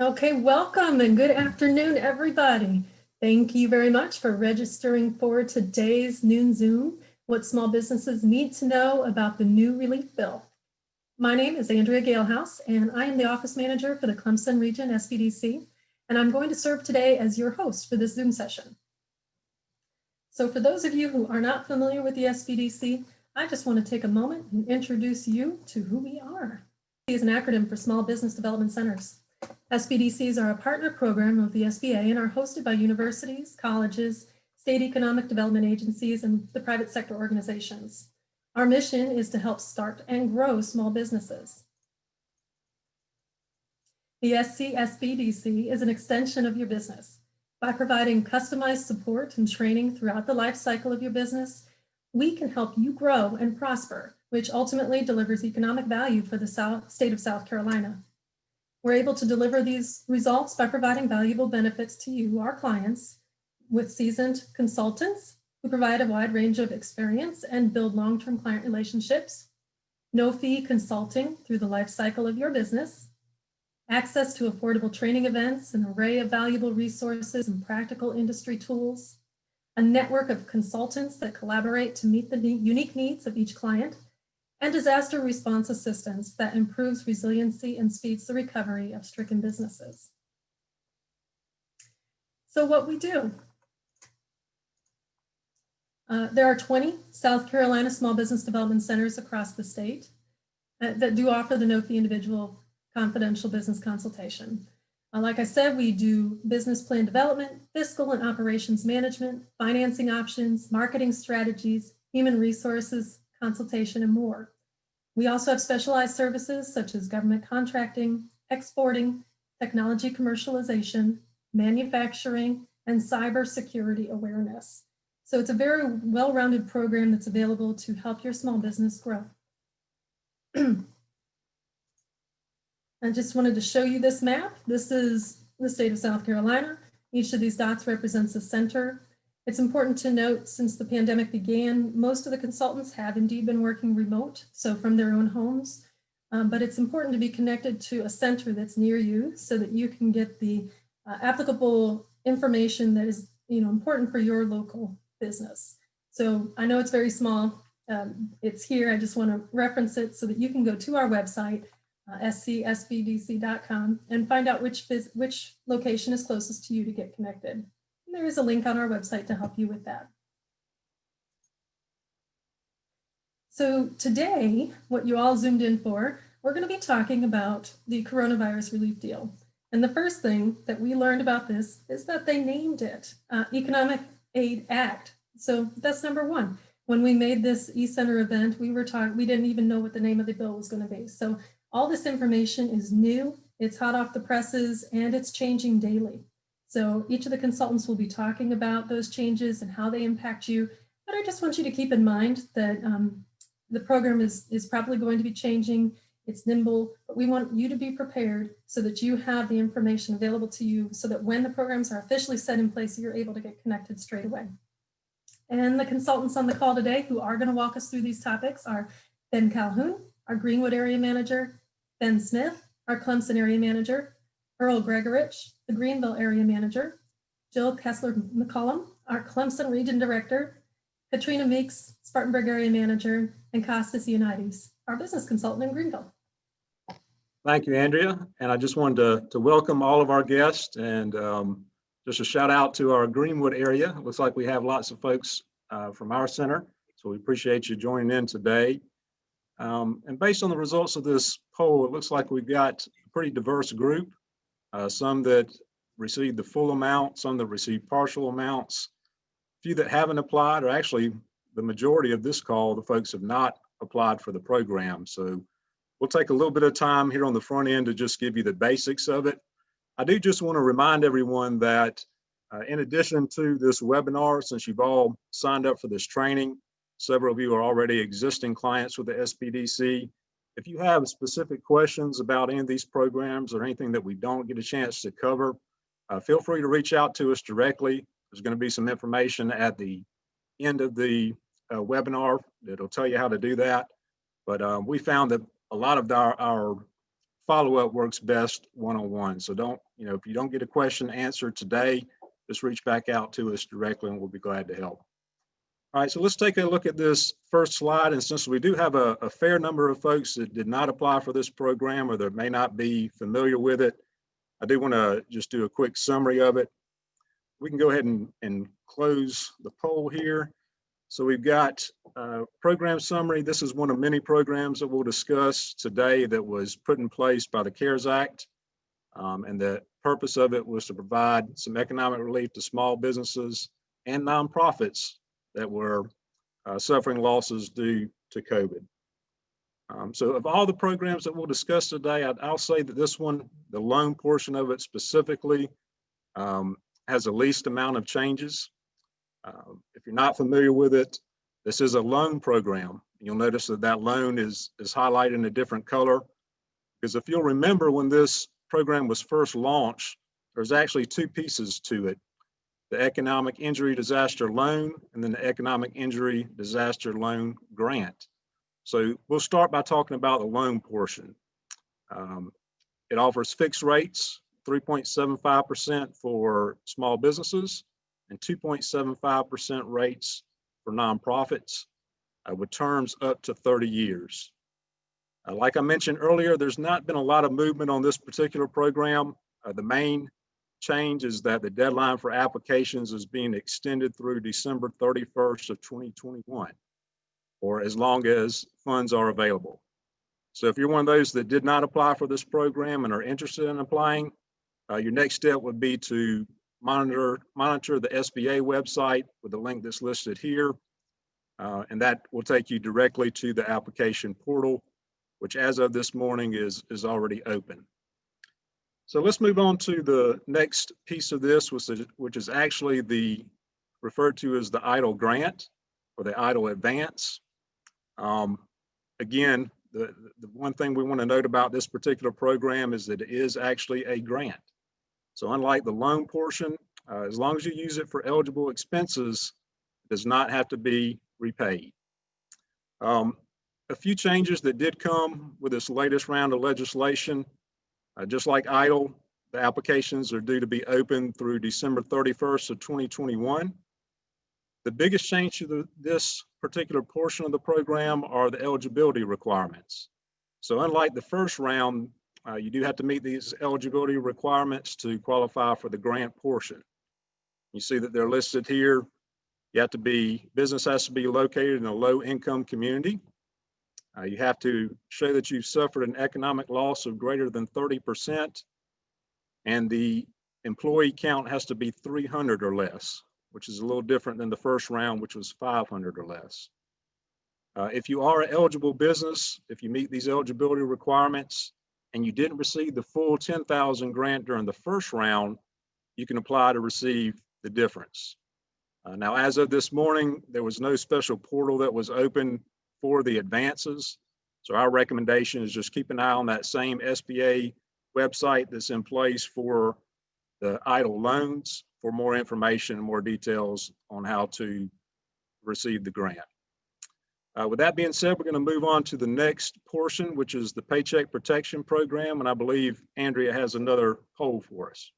Okay, welcome and good afternoon, everybody. Thank you very much for registering for today's noon Zoom, what small businesses need to know about the new relief bill. My name is Andrea Galehouse, and I am the office manager for the Clemson Region SBDC, and I'm going to serve today as your host for this Zoom session. So for those of you who are not familiar with the SBDC, I just want to take a moment and introduce you to who we are. SBDC is an acronym for Small Business Development Centers. SBDCs are a partner program of the SBA and are hosted by universities, colleges, state economic development agencies, and the private sector organizations. Our mission is to help start and grow small businesses. The SBDC is an extension of your business. By providing customized support and training throughout the life cycle of your business, we can help you grow and prosper, which ultimately delivers economic value for the state of South Carolina. We're able to deliver these results by providing valuable benefits to you, our clients, with seasoned consultants who provide a wide range of experience and build long-term client relationships, no-fee consulting through the life cycle of your business, access to affordable training events, an array of valuable resources and practical industry tools, a network of consultants that collaborate to meet the unique needs of each client, and disaster response assistance that improves resiliency and speeds the recovery of stricken businesses. So what we do. There are 20 South Carolina small business development centers across the state that do offer the no-fee individual confidential business consultation. Like I said, we do business plan development, fiscal and operations management, financing options, marketing strategies, human resources, consultation, and more. We also have specialized services such as government contracting, exporting, technology commercialization, manufacturing, and cybersecurity awareness. So it's a very well-rounded program that's available to help your small business grow. I just wanted to show you this map. This is the state of South Carolina. Each of these dots represents a center. It's important to note, since the pandemic began, most of the consultants have indeed been working remote, so from their own homes. But it's important to be connected to a center that's near you so that you can get the applicable information that is important for your local business. So I know it's very small. It's here. I just want to reference it so that you can go to our website, scsbdc.com, and find out which location is closest to you to get connected. And there is a link on our website to help you with that. So today, what you all zoomed in for, we're going to be talking about the coronavirus relief deal. And the first thing that we learned about this is that they named it Economic Aid Act. So that's number one. When we made this e-center event, we didn't even know what the name of the bill was going to be. So all this information is new, it's hot off the presses, and it's changing daily. So each of the consultants will be talking about those changes and how they impact you. But I just want you to keep in mind that the program is probably going to be changing. It's nimble, but we want you to be prepared so that you have the information available to you so that when the programs are officially set in place, you're able to get connected straight away. And the consultants on the call today who are going to walk us through these topics are Ben Calhoun, our Greenwood area manager, Ben Smith, our Clemson area manager, Earl Gregorich, the Greenville area manager, Jill Kessler-McCollum, our Clemson region director, Katrina Meeks, Spartanburg area manager, and Costas Ioannidis, our business consultant in Greenville. Thank you, Andrea. And I just wanted to welcome all of our guests and just a shout out to our Greenwood area. It looks like we have lots of folks from our center, so we appreciate you joining in today. And based on the results of this poll, it looks like we've got a pretty diverse group. Some that received the full amount, some that received partial amounts, a few that haven't applied, or actually the majority of this call, the folks have not applied for the program. So we'll take a little bit of time here on the front end to just give you the basics of it. I do just want to remind everyone that in addition to this webinar, since you've all signed up for this training, several of you are already existing clients with the SBDC. If you have specific questions about any of these programs or anything that we don't get a chance to cover, feel free to reach out to us directly. There's going to be some information at the end of the webinar that'll tell you how to do that. But we found that a lot of our follow-up works best one-on-one. So don't, if you don't get a question answered today, just reach back out to us directly and we'll be glad to help. All right, so let's take a look at this first slide. And since we do have a fair number of folks that did not apply for this program or that may not be familiar with it, I do want to just do a quick summary of it. We can go ahead and close the poll here. So we've got program summary. This is one of many programs that we'll discuss today that was put in place by the CARES Act. And the purpose of it was to provide some economic relief to small businesses and nonprofits that were suffering losses due to COVID. So of all the programs that we'll discuss today, I'll say that this one, the loan portion of it specifically, has the least amount of changes. If you're not familiar with it, this is a loan program. You'll notice that that loan is highlighted in a different color, because if you'll remember when this program was first launched, there's actually two pieces to it: the economic injury disaster loan and then the economic injury disaster loan grant. So we'll start by talking about the loan portion. It offers fixed rates, 3.75% for small businesses and 2.75% rates for nonprofits, with terms up to 30 years. Like I mentioned earlier, there's not been a lot of movement on this particular program. The main change is that the deadline for applications is being extended through December 31st of 2021, or as long as funds are available. So if you're one of those that did not apply for this program and are interested in applying, your next step would be to monitor the SBA website with the link that's listed here. And that will take you directly to the application portal, which as of this morning is already open. So let's move on to the next piece of this, which is actually referred to as the EIDL grant or the EIDL advance. Again, the one thing we want to note about this particular program is that it is actually a grant. So unlike the loan portion, as long as you use it for eligible expenses, it does not have to be repaid. A few changes that did come with this latest round of legislation. Just like EIDL, the applications are due to be open through December 31st of 2021. The biggest change to this particular portion of the program are the eligibility requirements. So unlike the first round, you do have to meet these eligibility requirements to qualify for the grant portion. You see that they're listed here. Business has to be located in a low income community. You have to show that you've suffered an economic loss of greater than 30%, and the employee count has to be 300 or less, which is a little different than the first round, which was 500 or less. If you are an eligible business, if you meet these eligibility requirements and you didn't receive the full 10,000 grant during the first round, you can apply to receive the difference. Now, as of this morning, there was no special portal that was open for the advances. So our recommendation is just keep an eye on that same SBA website that's in place for the EIDL loans for more information and more details on how to receive the grant. With that being said, we're going to move on to the next portion, which is the Paycheck Protection Program. And I believe Andrea has another poll for us.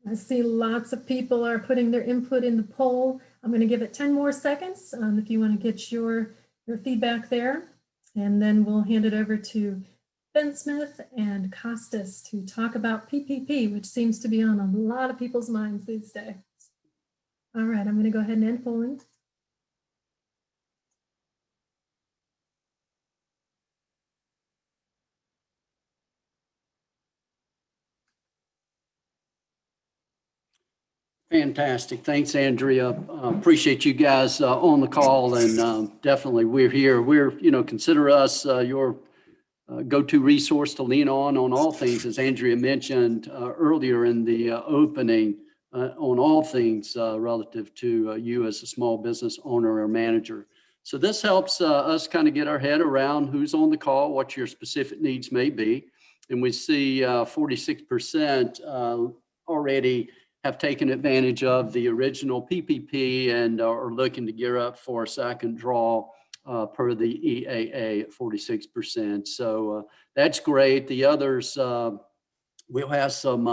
I see lots of people are putting their input in the poll. I'm going to give it 10 more seconds if you want to get your feedback there. And then we'll hand it over to Ben Smith and Costas to talk about PPP, which seems to be on a lot of people's minds these days. All right, I'm going to go ahead and end polling. Fantastic. Thanks, Andrea. Appreciate you guys on the call, and definitely we're here. Consider us your go-to resource to lean on all things, as Andrea mentioned earlier in the opening, on all things relative to you as a small business owner or manager. So this helps us kind of get our head around who's on the call, what your specific needs may be. And we see 46% already have taken advantage of the original PPP and are looking to gear up for a second draw per the EAA at 46%. So that's great. The others, we'll have some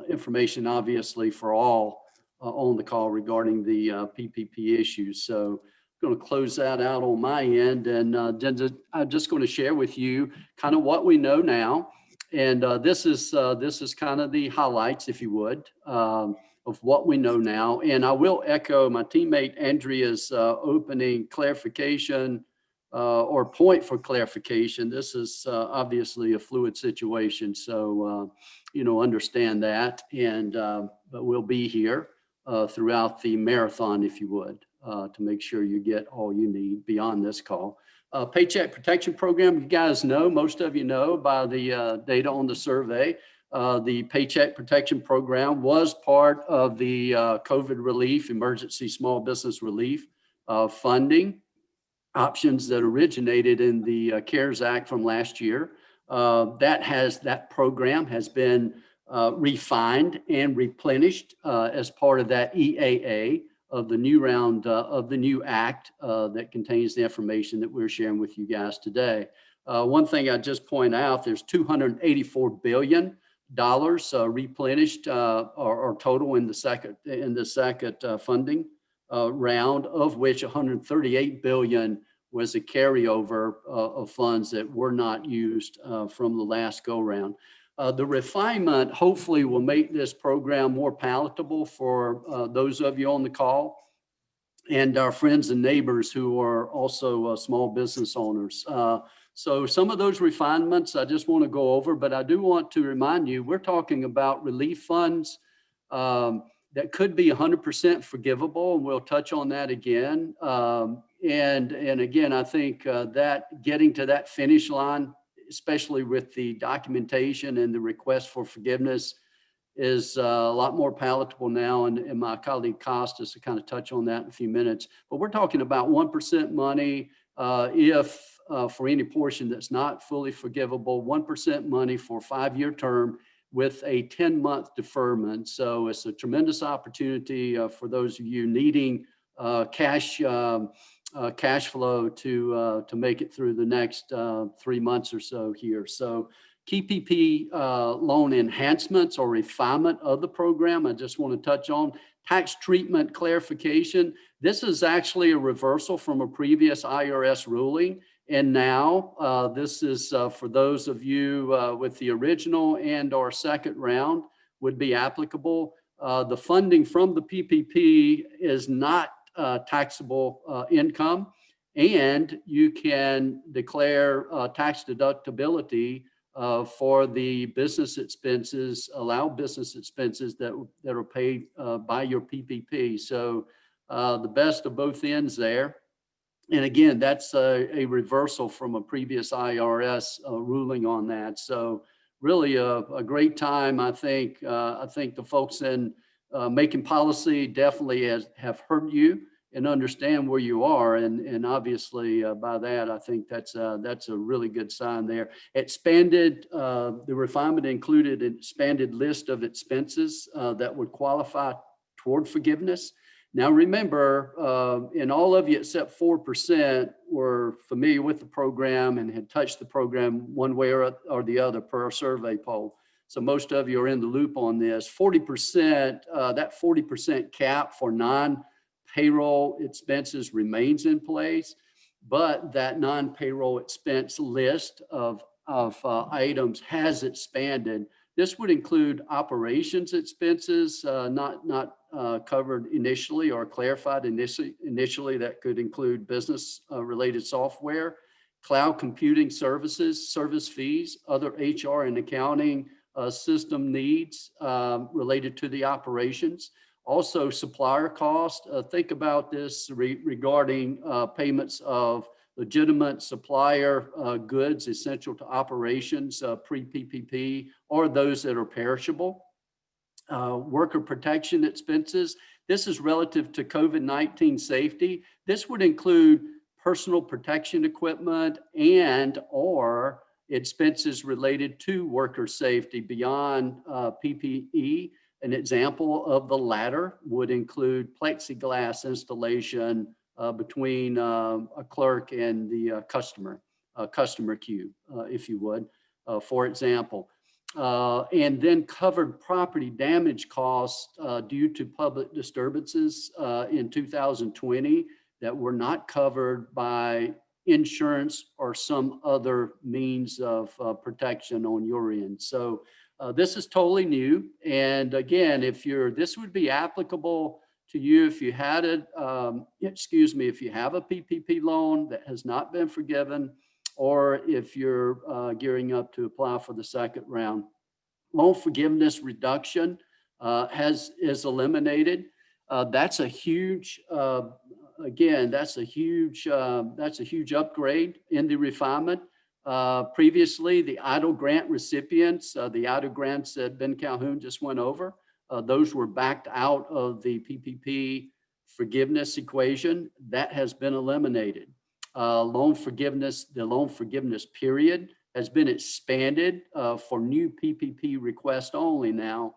information, obviously, for all on the call regarding the PPP issues. So I'm going to close that out on my end, and I'm just going to share with you kind of what we know now. And this is kind of the highlights, if you would, of what we know now. And I will echo my teammate Andrea's opening clarification or point for clarification. This is obviously a fluid situation, so understand that. And but we'll be here throughout the marathon, if you would, to make sure you get all you need beyond this call. Paycheck Protection Program, you guys know, most of you know by the data on the survey, the Paycheck Protection Program was part of the COVID relief, emergency small business relief funding options that originated in the CARES Act from last year. That program has been refined and replenished as part of that EAA of the new round of the new act that contains the information that we're sharing with you guys today. One thing I just point out, there's $284 billion replenished or total in the second funding round, of which 138 billion was a carryover of funds that were not used from the last go round. The refinement hopefully will make this program more palatable for those of you on the call and our friends and neighbors who are also small business owners. So some of those refinements I just want to go over, but I do want to remind you, we're talking about relief funds that could be 100% forgivable, and we'll touch on that again. And again, I think that getting to that finish line, especially with the documentation and the request for forgiveness, is a lot more palatable now. And my colleague Costas to kind of touch on that in a few minutes. But we're talking about 1% money if for any portion that's not fully forgivable, 1% money for a 5-year term with a 10-month deferment. So it's a tremendous opportunity for those of you needing cash flow to make it through the next 3 months or so here. So PPP loan enhancements or refinement of the program, I just want to touch on. Tax treatment clarification. This is actually a reversal from a previous IRS ruling. And now this is for those of you with the original and or second round would be applicable. The funding from the PPP is not taxable income, and you can declare tax deductibility for the business expenses, allow business expenses that are paid by your PPP. So the best of both ends there. And again, that's a reversal from a previous IRS ruling on that. So really a great time. I think the folks in making policy definitely have heard you and understand where you are. And obviously by that, I think that's a really good sign there. Expanded, the refinement included an expanded list of expenses that would qualify toward forgiveness. Now, remember, and all of you except 4% were familiar with the program and had touched the program one way or the other per our survey poll. So most of you are in the loop on this. 40%, that 40% cap for non-payroll expenses remains in place, but that non-payroll expense list of items has expanded. This would include operations expenses, not covered initially or clarified initially. That could include business related software, cloud computing services, service fees, other HR and accounting system needs related to the operations. Also supplier cost. Think about this regarding payments of legitimate supplier goods essential to operations pre-PPP, or those that are perishable. Worker protection expenses. This is relative to COVID-19 safety. This would include personal protection equipment and or expenses related to worker safety beyond PPE. An example of the latter would include plexiglass installation between a clerk and the customer queue, if you would, for example. And then covered property damage costs due to public disturbances in 2020 that were not covered by insurance or some other means of protection on your end. So this is totally new. And again, this would be applicable to you if you had if you have a PPP loan that has not been forgiven, or if you're gearing up to apply for the second round. Loan forgiveness reduction is eliminated. That's a huge, that's a huge upgrade in the refinement. Previously, the idle grant recipients, the idle grants that Ben Calhoun just went over, those were backed out of the PPP forgiveness equation. That has been eliminated. The loan forgiveness period has been expanded for new PPP requests only now.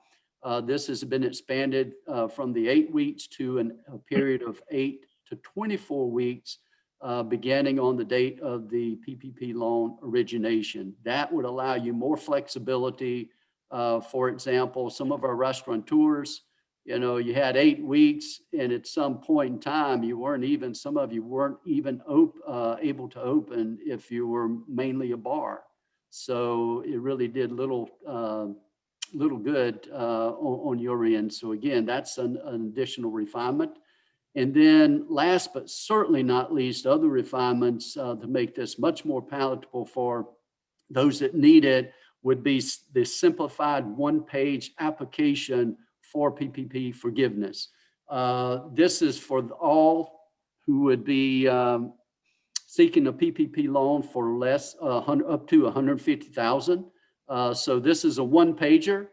This has been expanded from the 8 weeks to a period of 8 to 24 weeks, beginning on the date of the PPP loan origination. That would allow you more flexibility. For example, some of our restaurateurs, you had 8 weeks, and at some point in time, some of you weren't even able to open if you were mainly a bar. So it really did little good on your end. So again, that's an additional refinement. And then last but certainly not least, other refinements to make this much more palatable for those that need it would be the simplified one-page application for PPP forgiveness. This is for all who would be seeking a PPP loan for up to $150,000. So this is a one-pager.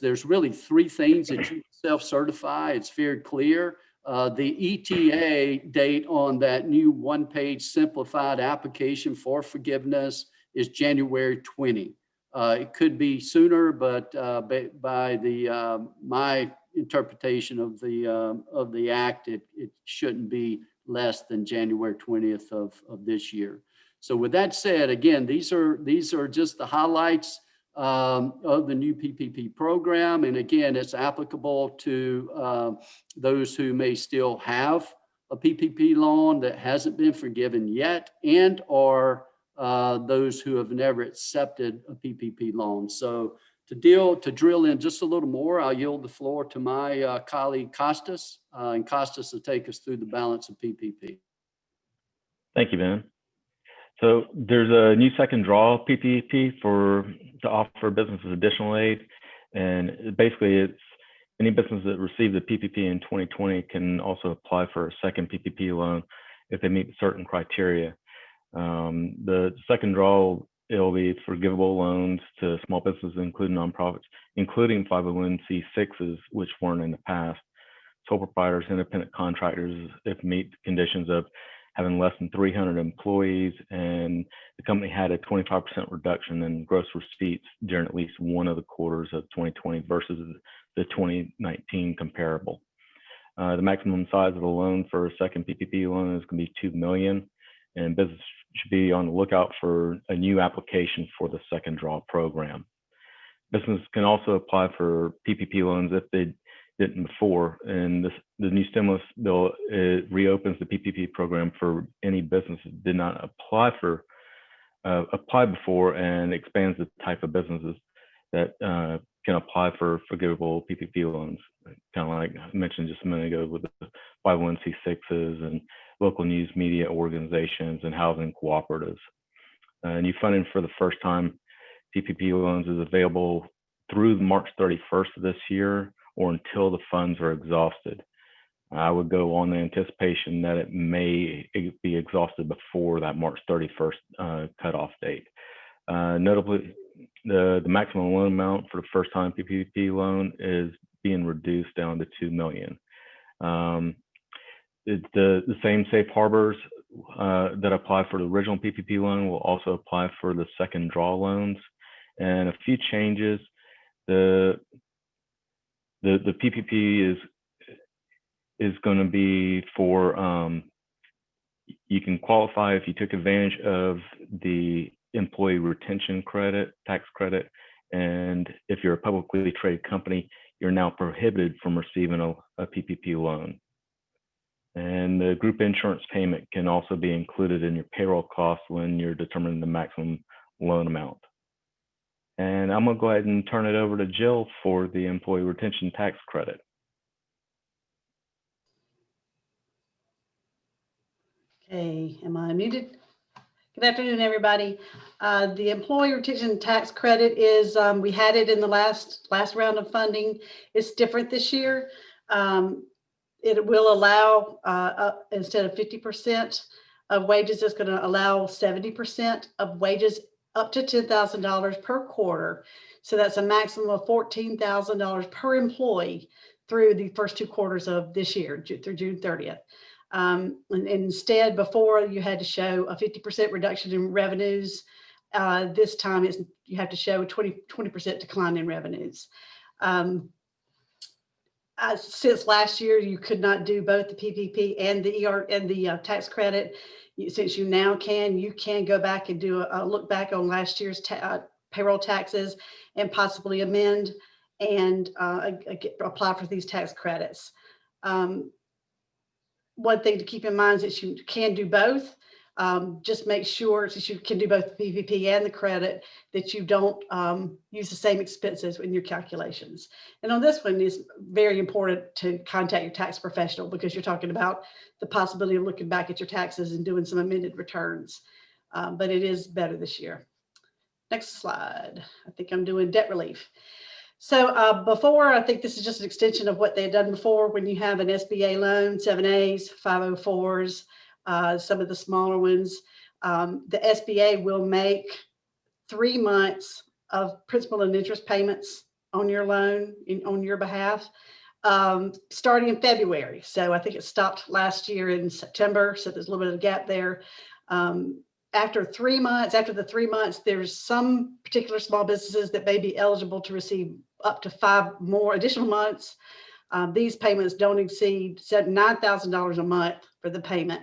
There's really 3 things that you self-certify. It's very clear. The ETA date on that new one-page simplified application for forgiveness is January 20. It could be sooner, but by my interpretation of the act, it shouldn't be less than January 20th of this year. So with that said, again, these are just the highlights of the new PPP program. And again, it's applicable to those who may still have a PPP loan that hasn't been forgiven yet, and or those who have never accepted a PPP loan. So to drill in just a little more, I'll yield the floor to my colleague Costas, and Costas will take us through the balance of PPP. Thank you, Ben. So there's a new second draw PPP to offer businesses additional aid. And basically it's any business that received the PPP in 2020 can also apply for a second PPP loan if they meet certain criteria. The second draw, it'll be forgivable loans to small businesses, including nonprofits, including 501c6s, which weren't in the past, sole proprietors, independent contractors, if meet the conditions of having less than 300 employees, and the company had a 25% reduction in gross receipts during at least one of the quarters of 2020 versus the 2019 comparable. The maximum size of the loan for a second PPP loan is going to be $2 million, and business should be on the lookout for a new application for the second draw program. Business can also apply for PPP loans if they didn't before, and the new stimulus bill reopens the PPP program for any business that did not apply before, and expands the type of businesses that can apply for forgivable PPP loans, kind of like I mentioned just a minute ago with the 501c6s and local news media organizations and housing cooperatives. New funding for the first time PPP loans is available through March 31st of this year, or until the funds are exhausted. I would go on the anticipation that it may be exhausted before that March 31st cutoff date. Notably, the maximum loan amount for the first time PPP loan is being reduced down to $2 million. The same safe harbors that apply for the original PPP loan will also apply for the second draw loans. And a few changes. The PPP is going to be for, you can qualify if you took advantage of the employee retention credit, tax credit, and if you're a publicly traded company, you're now prohibited from receiving a PPP loan. And the group insurance payment can also be included in your payroll costs when you're determining the maximum loan amount. And I'm gonna go ahead and turn it over to Jill for the employee retention tax credit. Okay, am I muted? Good afternoon, everybody. The employee retention tax credit is, we had it in the last round of funding. It's different this year. It will allow, instead of 50% of wages, it's going to allow 70% of wages up to $10,000 per quarter. So that's a maximum of $14,000 per employee through the first 2 quarters of this year, through June 30th. And instead, before you had to show a 50% reduction in revenues. This time you have to show a 20% decline in revenues. Since last year, you could not do both the PPP and the tax credit. Since you now you can go back and do a look back on last year's payroll taxes and possibly amend and apply for these tax credits. One thing to keep in mind is that you can do both. Just make sure that you can do both the PPP and the credit, that you don't use the same expenses in your calculations. And on this one, it's very important to contact your tax professional because you're talking about the possibility of looking back at your taxes and doing some amended returns. But it is better this year. Next slide. I think I'm doing debt relief. So before, I think this is just an extension of what they had done before. When you have an SBA loan, 7As, 504s, some of the smaller ones, the SBA will make 3 months of principal and interest payments on your loan on your behalf, starting in February. So I think it stopped last year in September. So there's a little bit of a gap there. After the 3 months, there's some particular small businesses that may be eligible to receive up to 5 more additional months. These payments don't exceed $9,000 a month for the payment.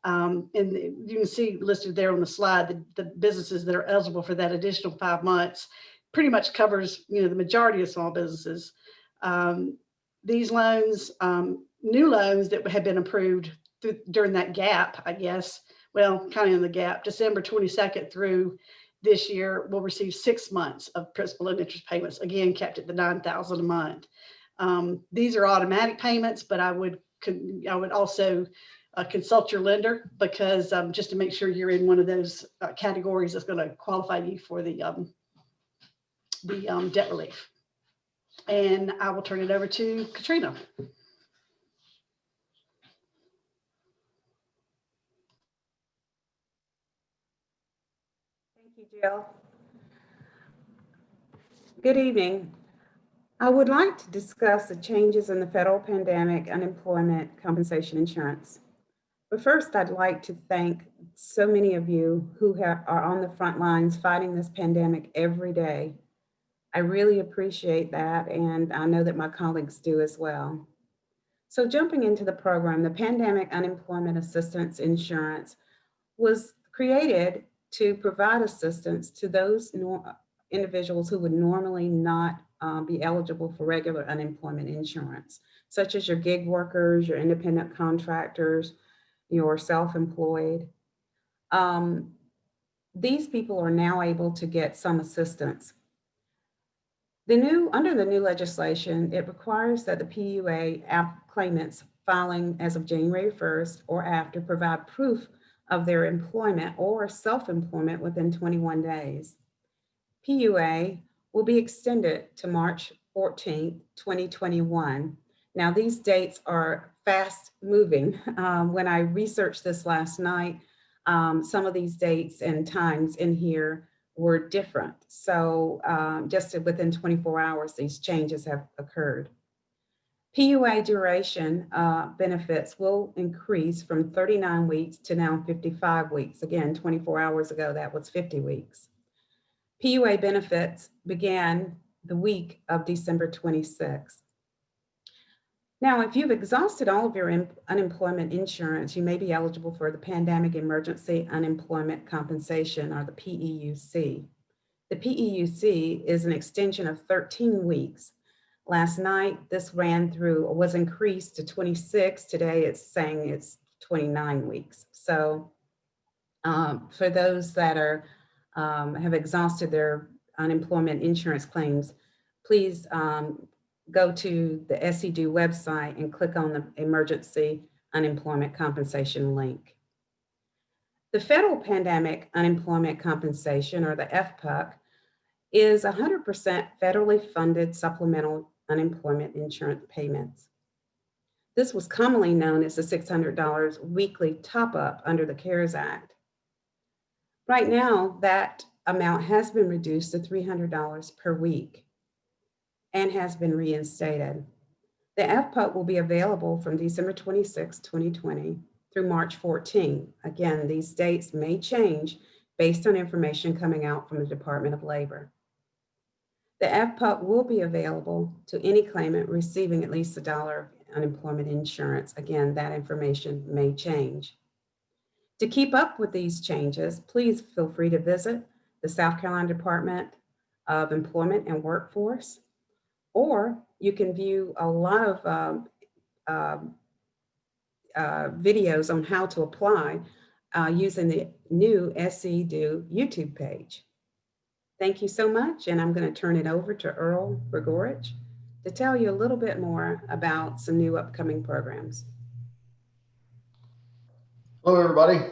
And you can see listed there on the slide, the businesses that are eligible for that additional 5 months pretty much covers, the majority of small businesses. These loans, new loans that have been approved during that gap, I guess, well, kind of in the gap, December 22nd through this year, will receive 6 months of principal and interest payments, again, kept at the $9,000 a month. These are automatic payments, but I would also consult your lender because just to make sure you're in one of those categories that's going to qualify you for the debt relief. And I will turn it over to Katrina. Thank you, Jill. Good evening. I would like to discuss the changes in the federal pandemic unemployment compensation insurance. But first, I'd like to thank so many of you who are on the front lines fighting this pandemic every day. I really appreciate that, and I know that my colleagues do as well. So jumping into the program, the Pandemic Unemployment Assistance Insurance was created to provide assistance to those individuals who would normally not be eligible for regular unemployment insurance, such as your gig workers, your independent contractors, your self-employed. These people are now able to get some assistance. Under the new legislation, it requires that the PUA claimants filing as of January 1st or after provide proof of their employment or self-employment within 21 days. PUA will be extended to March 14th, 2021. Now, these dates are fast moving. When I researched this last night, some of these dates and times in here were different. So just within 24 hours, these changes have occurred. PUA duration benefits will increase from 39 weeks to now 55 weeks. Again, 24 hours ago, that was 50 weeks. PUA benefits began the week of December 26th. Now, if you've exhausted all of your unemployment insurance, you may be eligible for the Pandemic Emergency Unemployment Compensation, or the PEUC. The PEUC is an extension of 13 weeks. Last night, this ran through, or was increased to 26. Today, it's saying it's 29 weeks. So for those that are have exhausted their unemployment insurance claims, please go to the SEDU website and click on the Emergency Unemployment Compensation link. The Federal Pandemic Unemployment Compensation, or the FPUC, is 100% federally funded supplemental unemployment insurance payments. This was commonly known as the $600 weekly top-up under the CARES Act. Right now, that amount has been reduced to $300 per week and has been reinstated. The FPUC will be available from December 26, 2020 through March 14. Again, these dates may change based on information coming out from the Department of Labor. The FPUC will be available to any claimant receiving at least $1 of unemployment insurance. Again, that information may change. To keep up with these changes, please feel free to visit the South Carolina Department of Employment and Workforce, or you can view a lot of videos on how to apply using the new SEDU YouTube page. Thank you so much, and I'm going to turn it over to Earl Gregorich to tell you a little bit more about some new upcoming programs. Hello, everybody.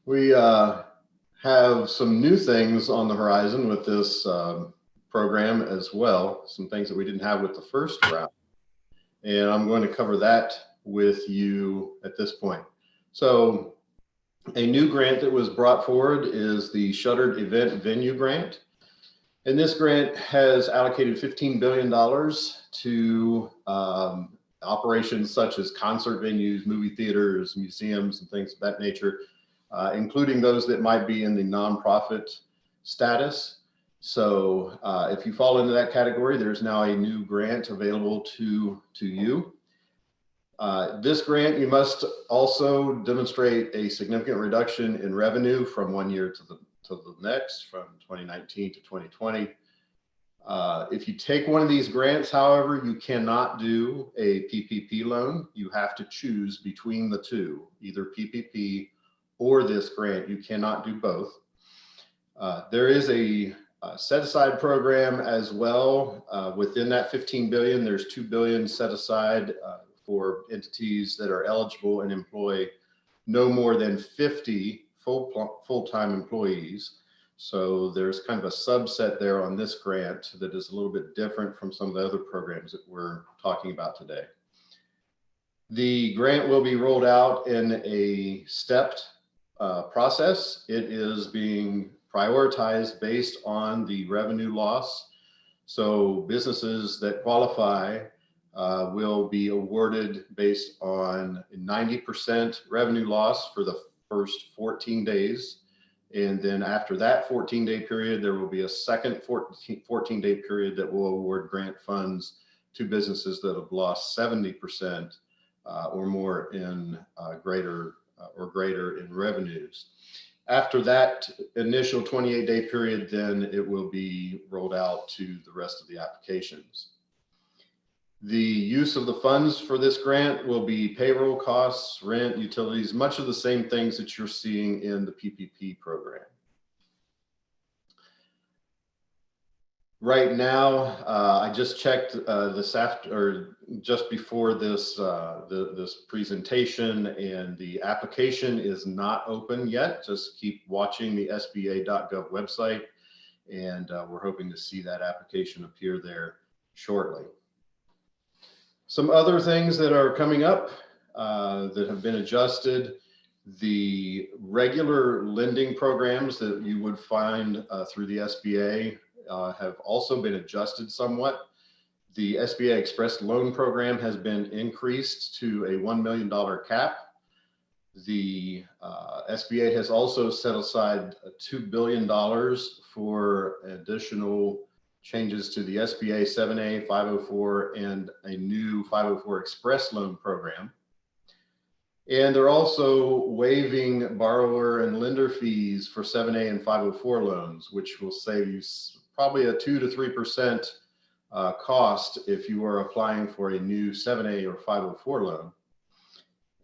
We have some new things on the horizon with this program as well, some things that we didn't have with the first round. And I'm going to cover that with you at this point. So a new grant that was brought forward is the Shuttered Event Venue Grant. And this grant has allocated $15 billion to operations such as concert venues, movie theaters, museums, and things of that nature, including those that might be in the nonprofit status. So if you fall into that category, there's now a new grant available to you. This grant, you must also demonstrate a significant reduction in revenue from one year to the next, from 2019 to 2020. If you take one of these grants, however, you cannot do a PPP loan. You have to choose between the two, either PPP or this grant. You cannot do both. There is a set aside program as well. Within that 15 billion, there's 2 billion set aside for entities that are eligible and employ no more than 50 full-time employees. So there's kind of a subset there on this grant that is a little bit different from some of the other programs that we're talking about today. The grant will be rolled out in a stepped process. It is being prioritized based on the revenue loss. So businesses that qualify will be awarded based on 90% revenue loss for the first 14 days. And then after that 14-day period, there will be a second 14-day period that will award grant funds to businesses that have lost 70% or more in greater in revenues. After that initial 28-day period, then it will be rolled out to the rest of the applications. The use of the funds for this grant will be payroll costs, rent, utilities, much of the same things that you're seeing in the PPP program. Right now, I just checked just before this this presentation, and the application is not open yet. Just keep watching the SBA.gov website, and we're hoping to see that application appear there shortly. Some other things that are coming up that have been adjusted, the regular lending programs that you would find through the SBA have also been adjusted somewhat. The SBA Express Loan Program has been increased to a $1 million cap. The SBA has also set aside $2 billion for additional changes to the SBA 7A, 504, and a new 504 Express Loan Program. And they're also waiving borrower and lender fees for 7A and 504 loans, which will save you probably a 2 to 3% cost if you are applying for a new 7A or 504 loan.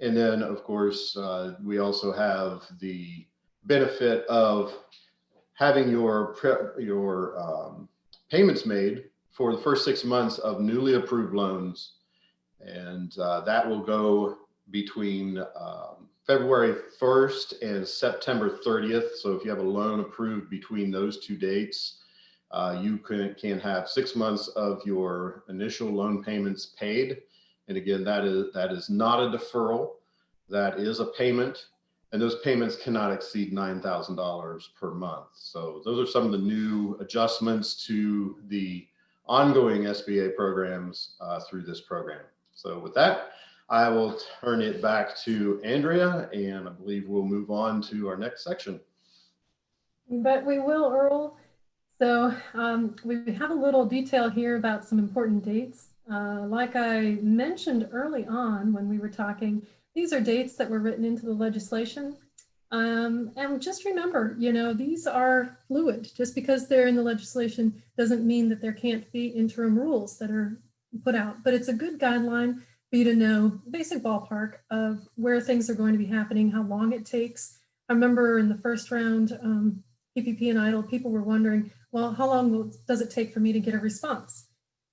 And then, of course, we also have the benefit of having your payments made for the first 6 months of newly approved loans. And that will go between February 1st and September 30th. So if you have a loan approved between those 2 dates, you can have 6 months of your initial loan payments paid. And again, that is not a deferral, that is a payment. And those payments cannot exceed $9,000 per month. So those are some of the new adjustments to the ongoing SBA programs through this program. So with that, I will turn it back to Andrea, and I believe we'll move on to our next section. But we will, Earl. So we have a little detail here about some important dates. Like I mentioned early on when we were talking, these are dates that were written into the legislation. And just remember, you know, these are fluid. Just because they're in the legislation doesn't mean that there can't be interim rules that are put out. But it's a good guideline for you to know basic ballpark of where things are going to be happening, how long it takes. I remember in the first round, PPP and EIDL, people were wondering, well, how long does it take for me to get a response?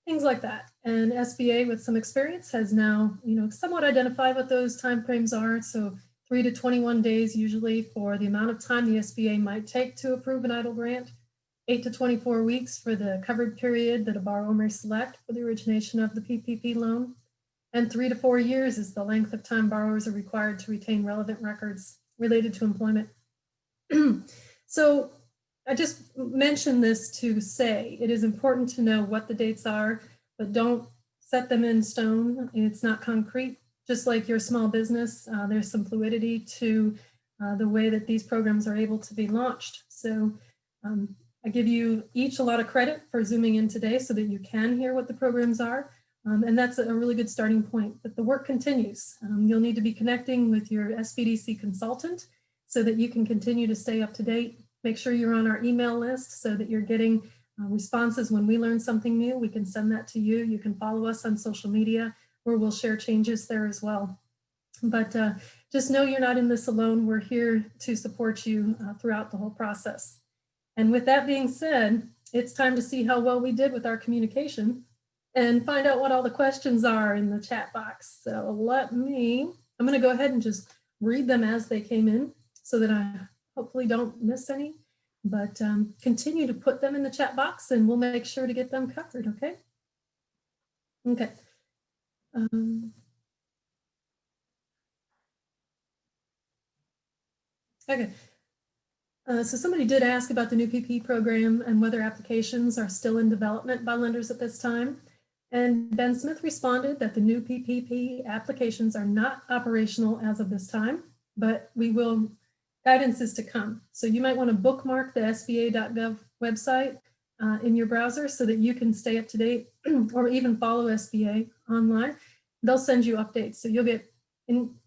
Things like that. And SBA with some experience has now, you know, somewhat identified what those timeframes are. So 3 to 21 days usually for the amount of time the SBA might take to approve an EIDL grant, 8 to 24 weeks for the covered period that a borrower may select for the origination of the PPP loan. And 3 to 4 years is the length of time borrowers are required to retain relevant records related to employment. So I just mentioned this to say it is important to know what the dates are, but don't set them in stone. It's not concrete. Just like your small business, there's some fluidity to the way that these programs are able to be launched. So I give you each a lot of credit for zooming in today so that you can hear what the programs are. And that's a really good starting point, but the work continues. You'll need to be connecting with your SBDC consultant so that you can continue to stay up to date. Make sure you're on our email list so that you're getting responses when we learn something new. We can send that to you. You can follow us on social media where we'll share changes there as well. But just know you're not in this alone. We're here to support you throughout the whole process. And with that being said, it's time to see how well we did with our communication and find out what all the questions are in the chat box. So I'm going to go ahead and just read them as they came in so that I hopefully don't miss any, but continue to put them in the chat box and we'll make sure to get them covered, okay? Okay. Okay. So somebody did ask about the new PP program and whether applications are still in development by lenders at this time. And Ben Smith responded that the new PPP applications are not operational as of this time, but guidance is to come. So you might want to bookmark the sba.gov website in your browser so that you can stay up to date or even follow SBA online. They'll send you updates. So you'll get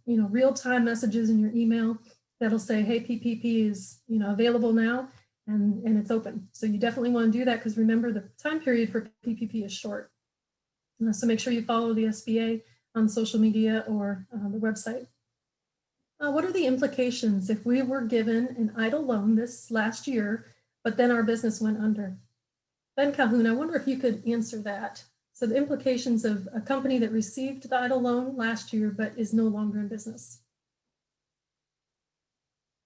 real-time messages in your email that'll say, hey, PPP is available now and it's open. So you definitely want to do that because remember the time period for PPP is short. So make sure you follow the SBA on social media or the website. What are the implications if we were given an EIDL loan this last year, but then our business went under? Ben Calhoun, I wonder if you could answer that. So the implications of a company that received the EIDL loan last year, but is no longer in business.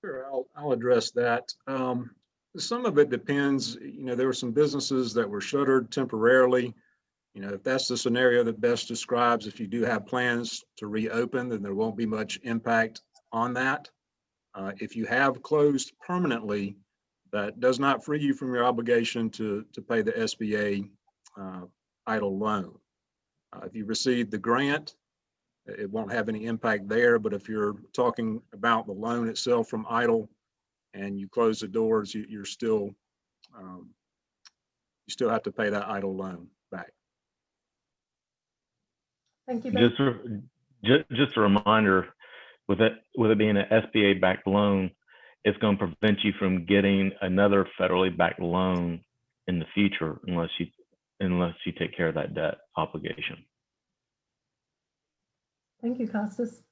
Sure, I'll address that. Some of it depends. There were some businesses that were shuttered temporarily. You know, if that's the scenario that best describes if you do have plans to reopen, then there won't be much impact on that. If you have closed permanently, that does not free you from your obligation to pay the SBA idle loan. If you receive the grant, it won't have any impact there, but if you're talking about the loan itself from idle and you close the doors, you still have to pay that idle loan back. Thank you, Ben. Just a reminder, with it being an SBA backed loan, it's going to prevent you from getting another federally backed loan in the future unless you take care of that debt obligation. Thank you, Costas.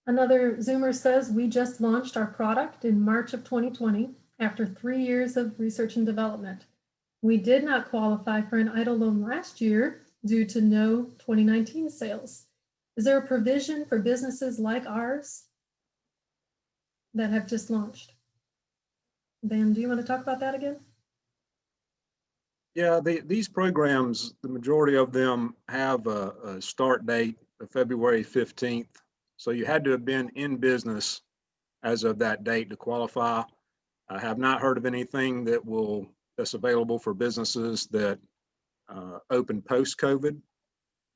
Another Zoomer says, we just launched our product in March of 2020 after 3 years of research and development. We did not qualify for an idle loan last year due to no 2019 sales. Is there a provision for businesses like ours that have just launched? Ben, do you want to talk about that again? Yeah, these programs, the majority of them have a start date of February 15th. So you had to have been in business as of that date to qualify. I have not heard of anything that's available for businesses that open post-COVID.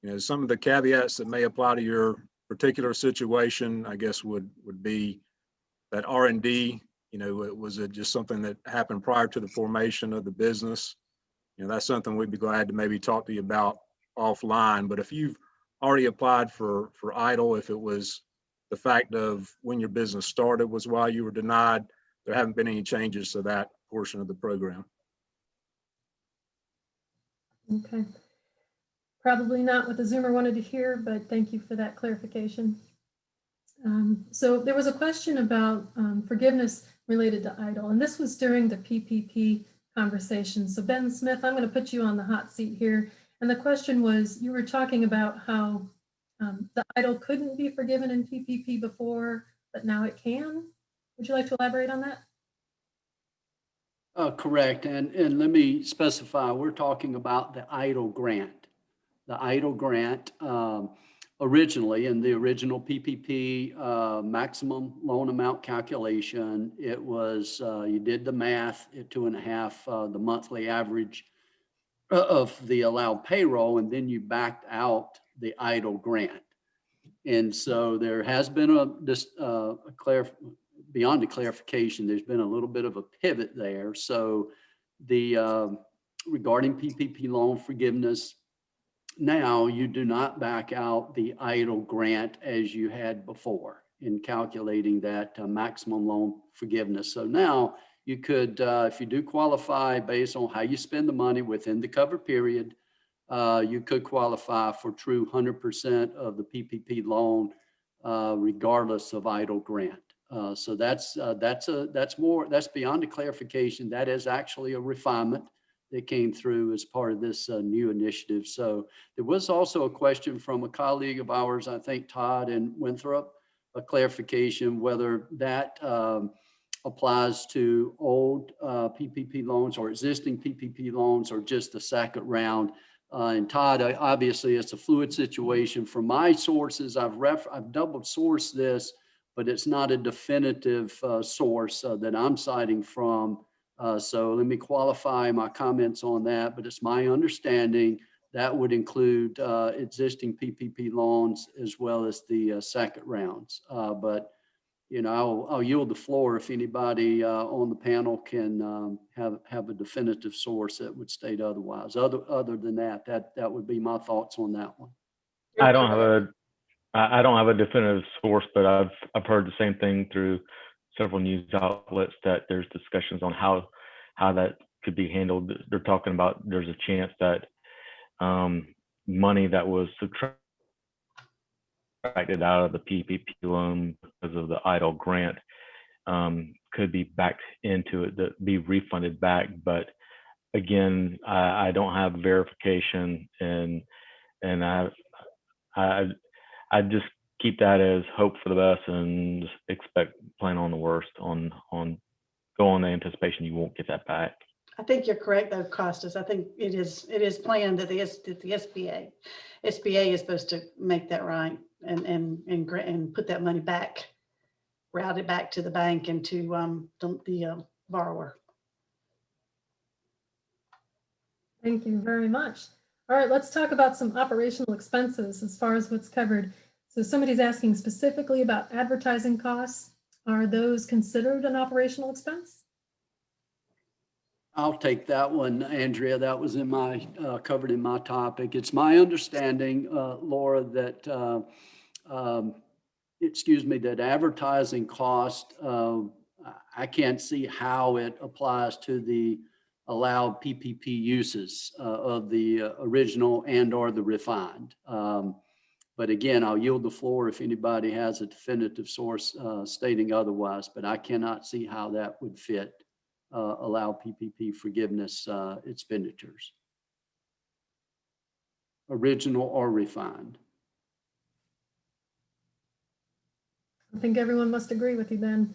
You know, some of the caveats that may apply to your particular situation, I guess, would be that R&D, you know, was it just something that happened prior to the formation of the business? You know, that's something we'd be glad to maybe talk to you about offline. But if you've already applied for idle, if it was the fact of when your business started was why you were denied, there haven't been any changes to that portion of the program. Okay. Probably not what the Zoomer wanted to hear, but thank you for that clarification. So there was a question about forgiveness related to idle, and this was during the PPP conversation. So Ben Smith, I'm going to put you on the hot seat here. And the question was, you were talking about how the idle couldn't be forgiven in PPP before, but now it can. Would you like to elaborate on that? Correct. And let me specify, we're talking about the idle grant. The idle grant originally in the original PPP maximum loan amount calculation, it was, you did the math at 2.5, the monthly average of the allowed payroll, and then you backed out the idle grant. And so there has been beyond the clarification, there's been a little bit of a pivot there. So the regarding PPP loan forgiveness, now you do not back out the idle grant as you had before in calculating that maximum loan forgiveness. So now you could, if you do qualify based on how you spend the money within the cover period, you could qualify for true 100% of the PPP loan, regardless of idle grant. So that's beyond a clarification. That is actually a refinement that came through as part of this new initiative. So there was also a question from a colleague of ours, I think Todd and Winthrop, a clarification whether that applies to old PPP loans or existing PPP loans or just the second round. And Todd, obviously it's a fluid situation. From my sources, I've double sourced this, but it's not a definitive source that I'm citing from. So let me qualify my comments on that, but it's my understanding that would include existing PPP loans as well as the second rounds. But you know, I'll yield the floor if anybody on the panel can have a definitive source that would state otherwise. Other than that, that would be my thoughts on that one. I don't have a definitive source, but I've heard the same thing through several news outlets that there's discussions on how that could be handled. They're talking about there's a chance that money that was subtracted out of the PPP loan because of the idle grant could be backed into it, be refunded back. But again, I don't have verification, and I just keep that as hope for the best and plan on the worst, on go on the anticipation you won't get that back. I think you're correct though, Costas. I think it is planned that the SBA is supposed to make that right and put that money back, route it back to the bank and to the borrower. Thank you very much. All right, let's talk about some operational expenses as far as what's covered. So somebody's asking specifically about advertising costs. Are those considered an operational expense? I'll take that one, Andrea. That was in my covered in my topic. It's my understanding, Laura, that that advertising cost, I can't see how it applies to the allowed PPP uses of the original and or the refined. But again, I'll yield the floor if anybody has a definitive source stating otherwise, but I cannot see how that would fit allow PPP forgiveness expenditures, original or refined. I think everyone must agree with you, Ben.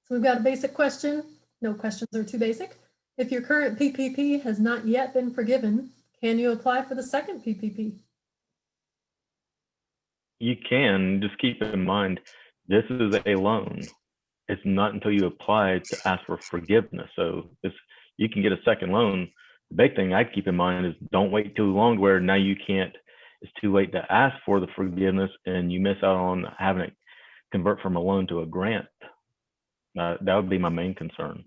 So we've got a basic question. No questions are too basic. If your current PPP has not yet been forgiven, can you apply for the second PPP? You can, just keep in mind, this is a loan. It's not until you apply to ask for forgiveness. So you can get a second loan. The big thing I'd keep in mind is don't wait too long where now you can't, it's too late to ask for the forgiveness and you miss out on having it convert from a loan to a grant. That would be my main concern.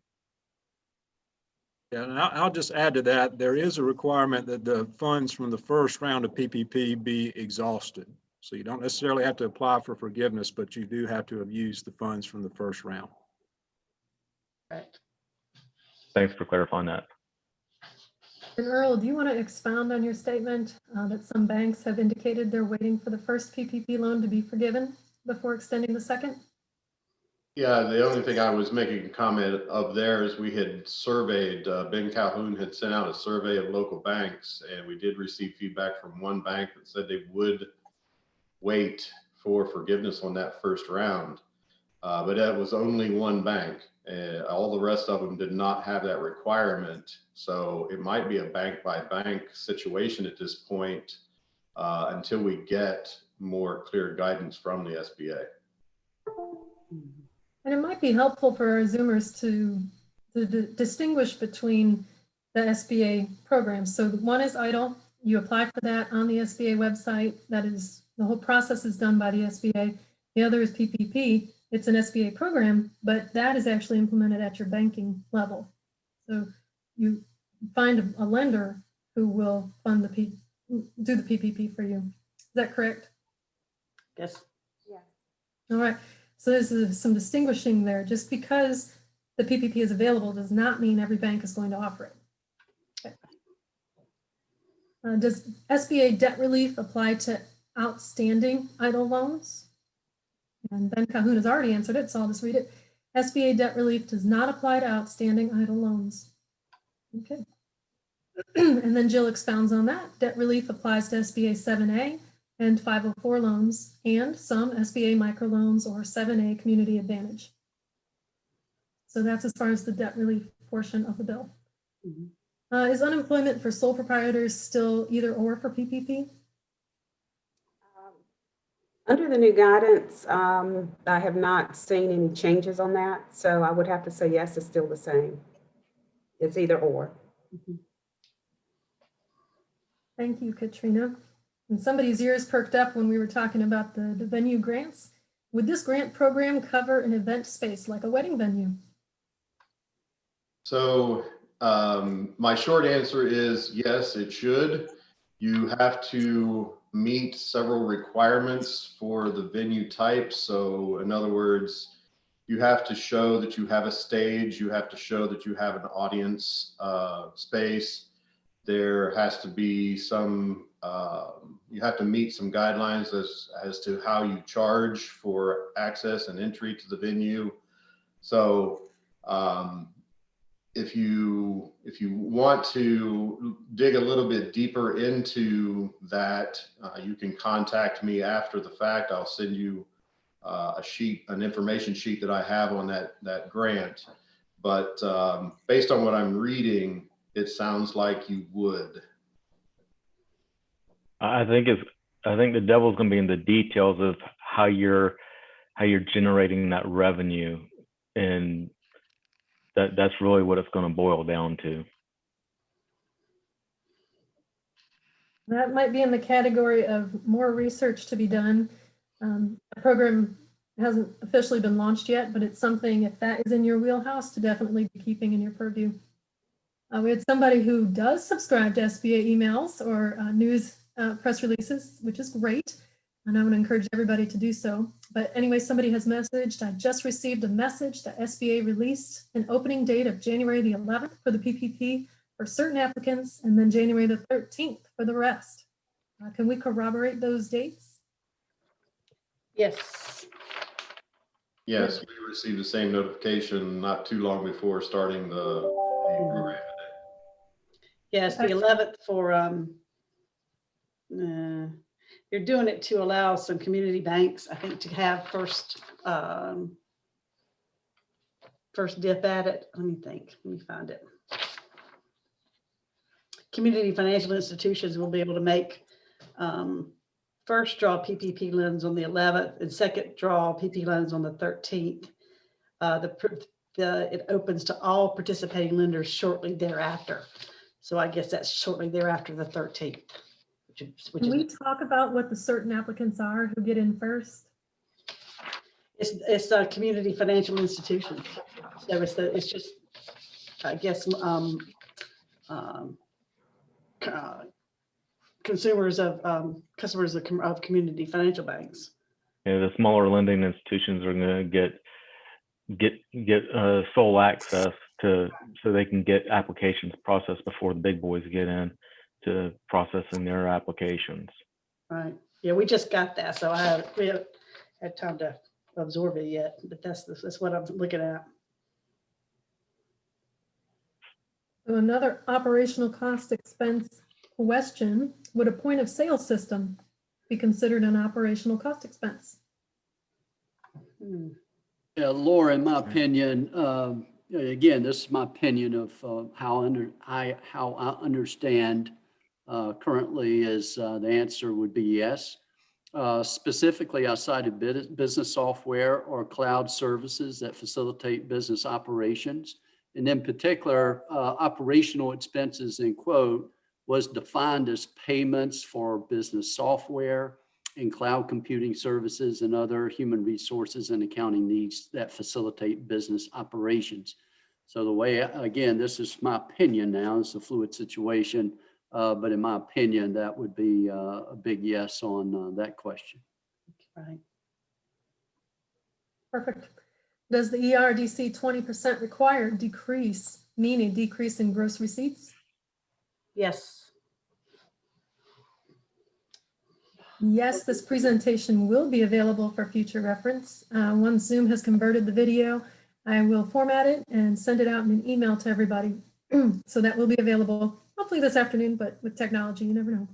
Yeah, and I'll just add to that. There is a requirement that the funds from the first round of PPP be exhausted. So you don't necessarily have to apply for forgiveness, but you do have to have used the funds from the first round. Right. Thanks for clarifying that. And Earl, do you want to expound on your statement that some banks have indicated they're waiting for the first PPP loan to be forgiven before extending the second? Yeah, the only thing I was making a comment of there is we had surveyed, Ben Calhoun had sent out a survey of local banks, and we did receive feedback from one bank that said they would wait for forgiveness on that first round. But that was only one bank. All the rest of them did not have that requirement. So it might be a bank by bank situation at this point until we get more clear guidance from the SBA. And it might be helpful for our Zoomers to distinguish between the SBA programs. So one is EIDL. You apply for that on the SBA website. That is, the whole process is done by the SBA. The other is PPP. It's an SBA program, but that is actually implemented at your banking level. So you find a lender who will fund do the PPP for you. Is that correct? Yes. Yeah. All right. So there's some distinguishing there. Just because the PPP is available does not mean every bank is going to offer it. Okay. Does SBA debt relief apply to outstanding EIDL loans? And Ben Calhoun has already answered it, so I'll just read it. SBA debt relief does not apply to outstanding EIDL loans. Okay. And then Jill expounds on that. Debt relief applies to SBA 7A and 504 loans and some SBA microloans or 7A Community Advantage. So that's as far as the debt relief portion of the bill. Mm-hmm. Is unemployment for sole proprietors still either or for PPP? Under the new guidance, I have not seen any changes on that. So I would have to say yes, it's still the same. It's either or. Mm-hmm. Thank you, Katrina. And somebody's ears perked up when we were talking about the venue grants. Would this grant program cover an event space like a wedding venue? So my short answer is yes, it should. You have to meet several requirements for the venue type. So in other words, you have to show that you have a stage, you have to show that you have an audience space. There has to be some, you have to meet some guidelines as to how you charge for access and entry to the venue. So if you want to dig a little bit deeper into that, you can contact me after the fact. I'll send you an information sheet that I have on that grant. but based on what I'm reading, it sounds like you would. I think the devil's going to be in the details of how you're generating that revenue, and that's really what it's going to boil down to. That might be in the category of more research to be done. The program hasn't officially been launched yet, but it's something, if that is in your wheelhouse, to definitely be keeping in your purview. We had somebody who does subscribe to SBA emails or news press releases, which is great. And I want to encourage everybody to do so. But anyway, somebody has messaged, I just received a message that SBA released an opening date of January the 11th for the PPP for certain applicants, and then January the 13th for the rest. Can we corroborate those dates? Yes. Yes, we received the same notification not too long before starting the program. Yes, the 11th for, you're doing it to allow some community banks, I think, to have first dip at it. Let me think, let me find it. Community financial institutions will be able to make first draw PPP loans on the 11th and second draw PP loans on the 13th. It opens to all participating lenders shortly thereafter. So I guess that's shortly thereafter the 13th. Can we talk about what the certain applicants are who get in first? It's a community financial institution. So it's just, I guess, customers of community financial banks. Yeah, the smaller lending institutions are going to get sole access to, so they can get applications processed before the big boys get in to processing their applications. Right. Yeah, we just got that, so we haven't had time to absorb it yet. But that's what I'm looking at. So another operational cost expense question: would a point of sale system be considered an operational cost expense? Yeah, Laura, in my opinion, again, this is my opinion of how I understand currently is the answer would be yes. Specifically, I cited business software or cloud services that facilitate business operations. And in particular, operational expenses, in quote, was defined as payments for business software and cloud computing services and other human resources and accounting needs that facilitate business operations. So the way, again, this is my opinion now, it's a fluid situation, but in my opinion, that would be a big yes on that question. Right. Perfect. Does the ERDC 20% required decrease mean a decrease in gross receipts? Yes. Yes, this presentation will be available for future reference. Once Zoom has converted the video, I will format it and send it out in an email to everybody. So that will be available hopefully this afternoon, but with technology, you never know.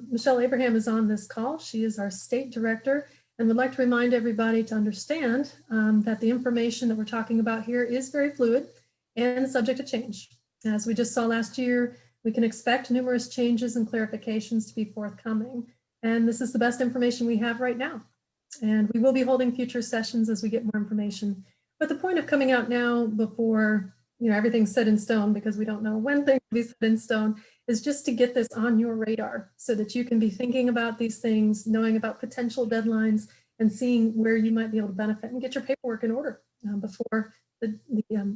Michelle Abraham is on this call. She is our state director and would like to remind everybody to understand that the information that we're talking about here is very fluid and subject to change. As we just saw last year, we can expect numerous changes and clarifications to be forthcoming. And this is the best information we have right now. And we will be holding future sessions as we get more information. But the point of coming out now before everything's set in stone, because we don't know when things will be set in stone, is just to get this on your radar so that you can be thinking about these things, knowing about potential deadlines, and seeing where you might be able to benefit and get your paperwork in order before the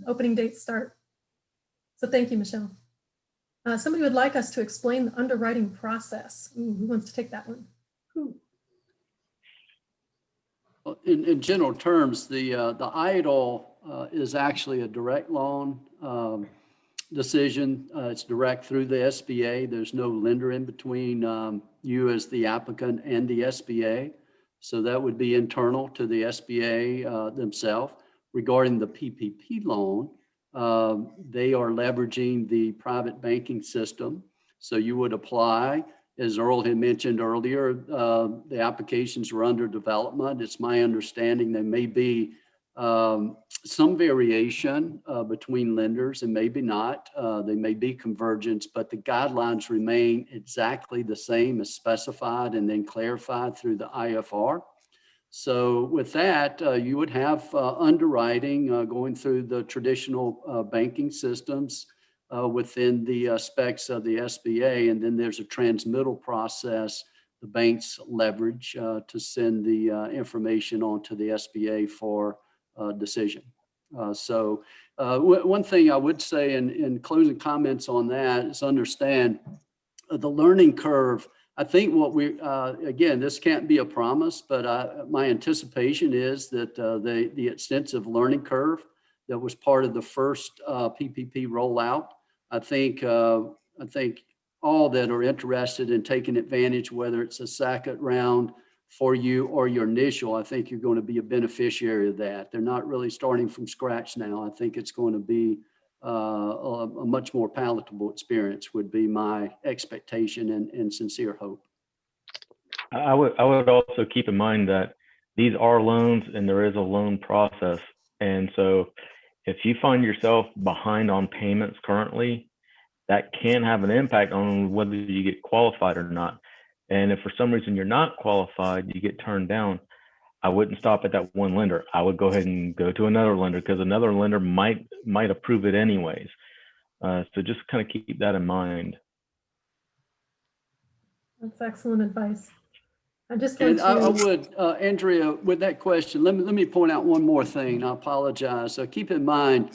opening dates start. So thank you, Michelle. Somebody would like us to explain the underwriting process. Ooh, who wants to take that one? Well, in general terms, the EIDL is actually a direct loan decision. It's direct through the SBA. There's no lender in between you as the applicant and the SBA. So that would be internal to the SBA themselves. Regarding the PPP loan, they are leveraging the private banking system. So you would apply, as Earl had mentioned earlier, the applications are under development. It's my understanding they may be some variation between lenders and maybe not. They may be convergence, but the guidelines remain exactly the same as specified and then clarified through the IFR. So with that, you would have underwriting going through the traditional banking systems within the specs of the SBA, and then there's a transmittal process the banks leverage to send the information on to the SBA for decision. One thing I would say in closing comments on that is understand the learning curve. I think what we, again, this can't be a promise, but my anticipation is that the extensive learning curve that was part of the first PPP rollout, I think all that are interested in taking advantage, whether it's a second round for you or your initial, I think you're going to be a beneficiary of that. They're not really starting from scratch now. I think it's going to be a much more palatable experience would be my expectation and sincere hope. I would also keep in mind that these are loans and there is a loan process. And so if you find yourself behind on payments currently, that can have an impact on whether you get qualified or not. And if for some reason you're not qualified, you get turned down, I wouldn't stop at that one lender. I would go ahead and go to another lender because another lender might approve it anyways. So just kind of keep that in mind. That's excellent advice. I just want And to. I would, Andrea, with that question, let me point out one more thing. I apologize. So keep in mind,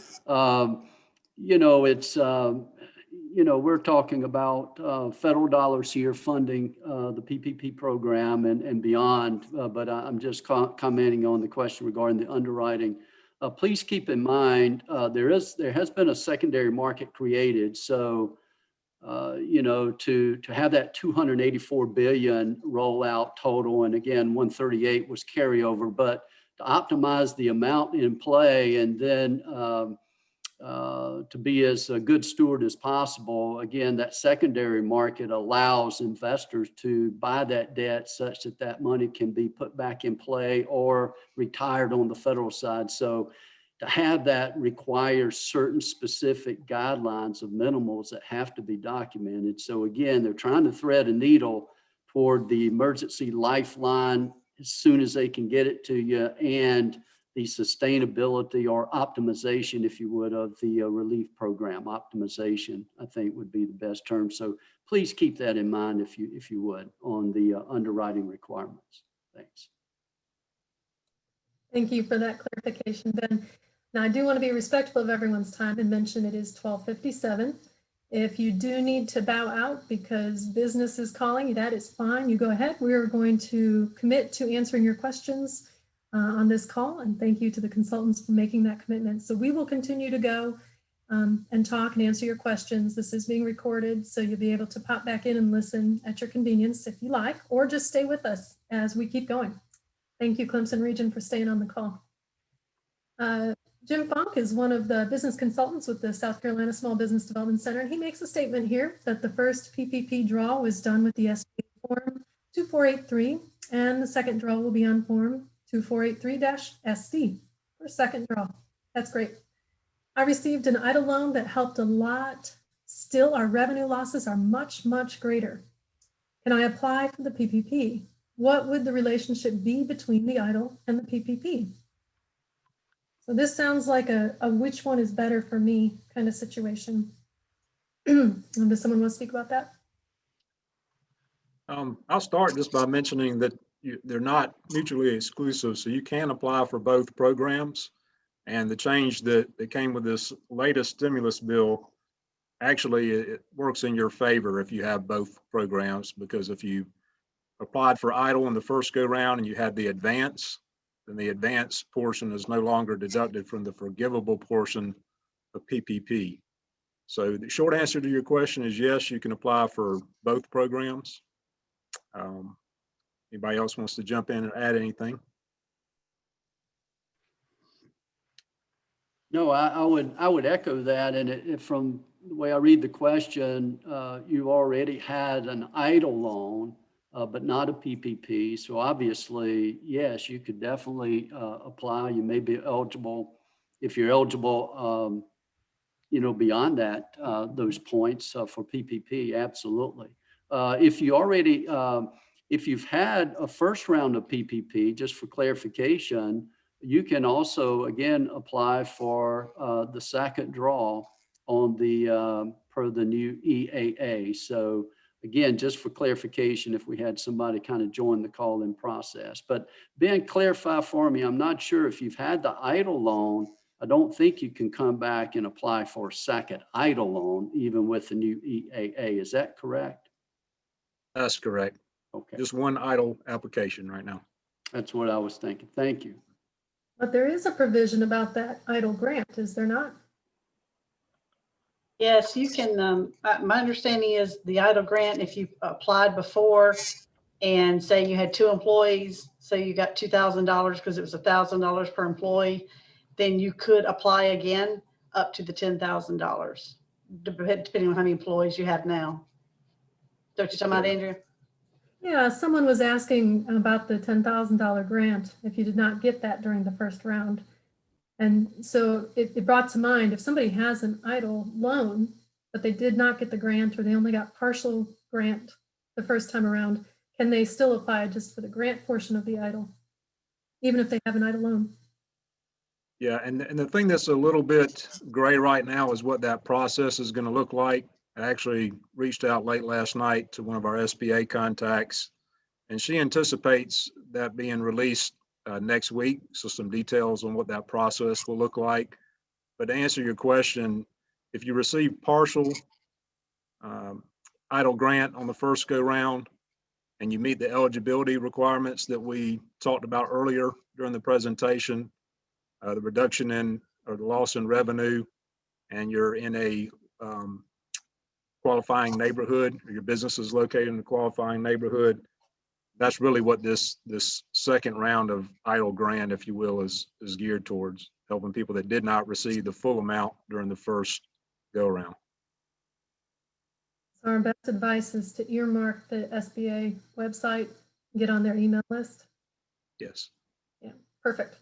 it's, we're talking about federal dollars here funding the PPP program and beyond, but I'm just commenting on the question regarding the underwriting. Please keep in mind, there has been a secondary market created. So, to have that 284 billion rollout total, and again, 138 was carryover, but to optimize the amount in play and then to be as a good steward as possible, again, that secondary market allows investors to buy that debt such that that money can be put back in play or retired on the federal side. So to have that requires certain specific guidelines of minimals that have to be documented. So again, they're trying to thread a needle toward the emergency lifeline as soon as they can get it to you, and the sustainability or optimization, if you would, of the relief program. Optimization, I think, would be the best term. So please keep that in mind if you would on the underwriting requirements. Thanks. Thank you for that clarification, Ben. Now, I do want to be respectful of everyone's time and mention it is 12:57. If you do need to bow out because business is calling, that is fine. You go ahead. We are going to commit to answering your questions on this call, and thank you to the consultants for making that commitment. So we will continue to go and talk and answer your questions. This is being recorded, so you'll be able to pop back in and listen at your convenience if you like, or just stay with us as we keep going. Thank you, Clemson Region, for staying on the call. Jim Funk is one of the business consultants with the South Carolina Small Business Development Center, and he makes a statement here that the first PPP draw was done with the SBA form 2483, and the second draw will be on form 2483-SD for second draw. That's great. I received an EIDL loan that helped a lot. Still, our revenue losses are much, much greater. Can I apply for the PPP? What would the relationship be between the EIDL and the PPP? So this sounds like a which one is better for me kind of situation. Does someone want to speak about that? I'll start just by mentioning that they're not mutually exclusive, so you can apply for both programs. And the change that came with this latest stimulus bill, actually it works in your favor if you have both programs, because if you applied for EIDL in the first go round and you had the advance, then the advance portion is no longer deducted from the forgivable portion of PPP. So the short answer to your question is yes, you can apply for both programs. Anybody else wants to jump in and add anything? No, I would echo that. And from the way I read the question, you already had an EIDL loan but not a PPP. So obviously, yes, you could definitely apply. You may be eligible. If you're eligible, beyond that, those points for PPP, absolutely. If you already, if you've had a first round of PPP, just for clarification, you can also, again, apply for the second draw on the, per the new EAA. So again, just for clarification, if we had somebody kind of join the call-in process. But Ben, clarify for me, I'm not sure if you've had the EIDL loan, I don't think you can come back and apply for a second EIDL loan, even with the new EAA. Is that correct? That's correct. Okay, Just one idle application right now. that's what I was thinking. Thank you. But there is a provision about that idle grant, is there not? Yes, you can, my understanding is the EIDL grant, if you applied before and say you had 2 employees, so you got $2,000 because it was $1,000 per employee, then you could apply again up to the $10,000, depending on how many employees you have now. Is that what you're talking about, Andrea? Yeah, someone was asking about the $10,000 grant if you did not get that during the first round. And so it brought to mind, if somebody has an EIDL loan, but they did not get the grant, or they only got partial grant the first time around, can they still apply just for the grant portion of the EIDL, even if they have an EIDL loan? Yeah, and the thing that's a little bit gray right now is what that process is going to look like. I actually reached out late last night to one of our SBA contacts, and she anticipates that being released next week. So some details on what that process will look like. But to answer your question, if you receive partial EIDL grant on the first go round and you meet the eligibility requirements that we talked about earlier during the presentation, the reduction in or the loss in revenue, and you're in a qualifying neighborhood, or your business is located in a qualifying neighborhood, that's really what this second round of EIDL grant, if you will, is geared towards, helping people that did not receive the full amount during the first go around. So our best advice is to earmark the SBA website, get on their email list. Yes. Yeah, perfect.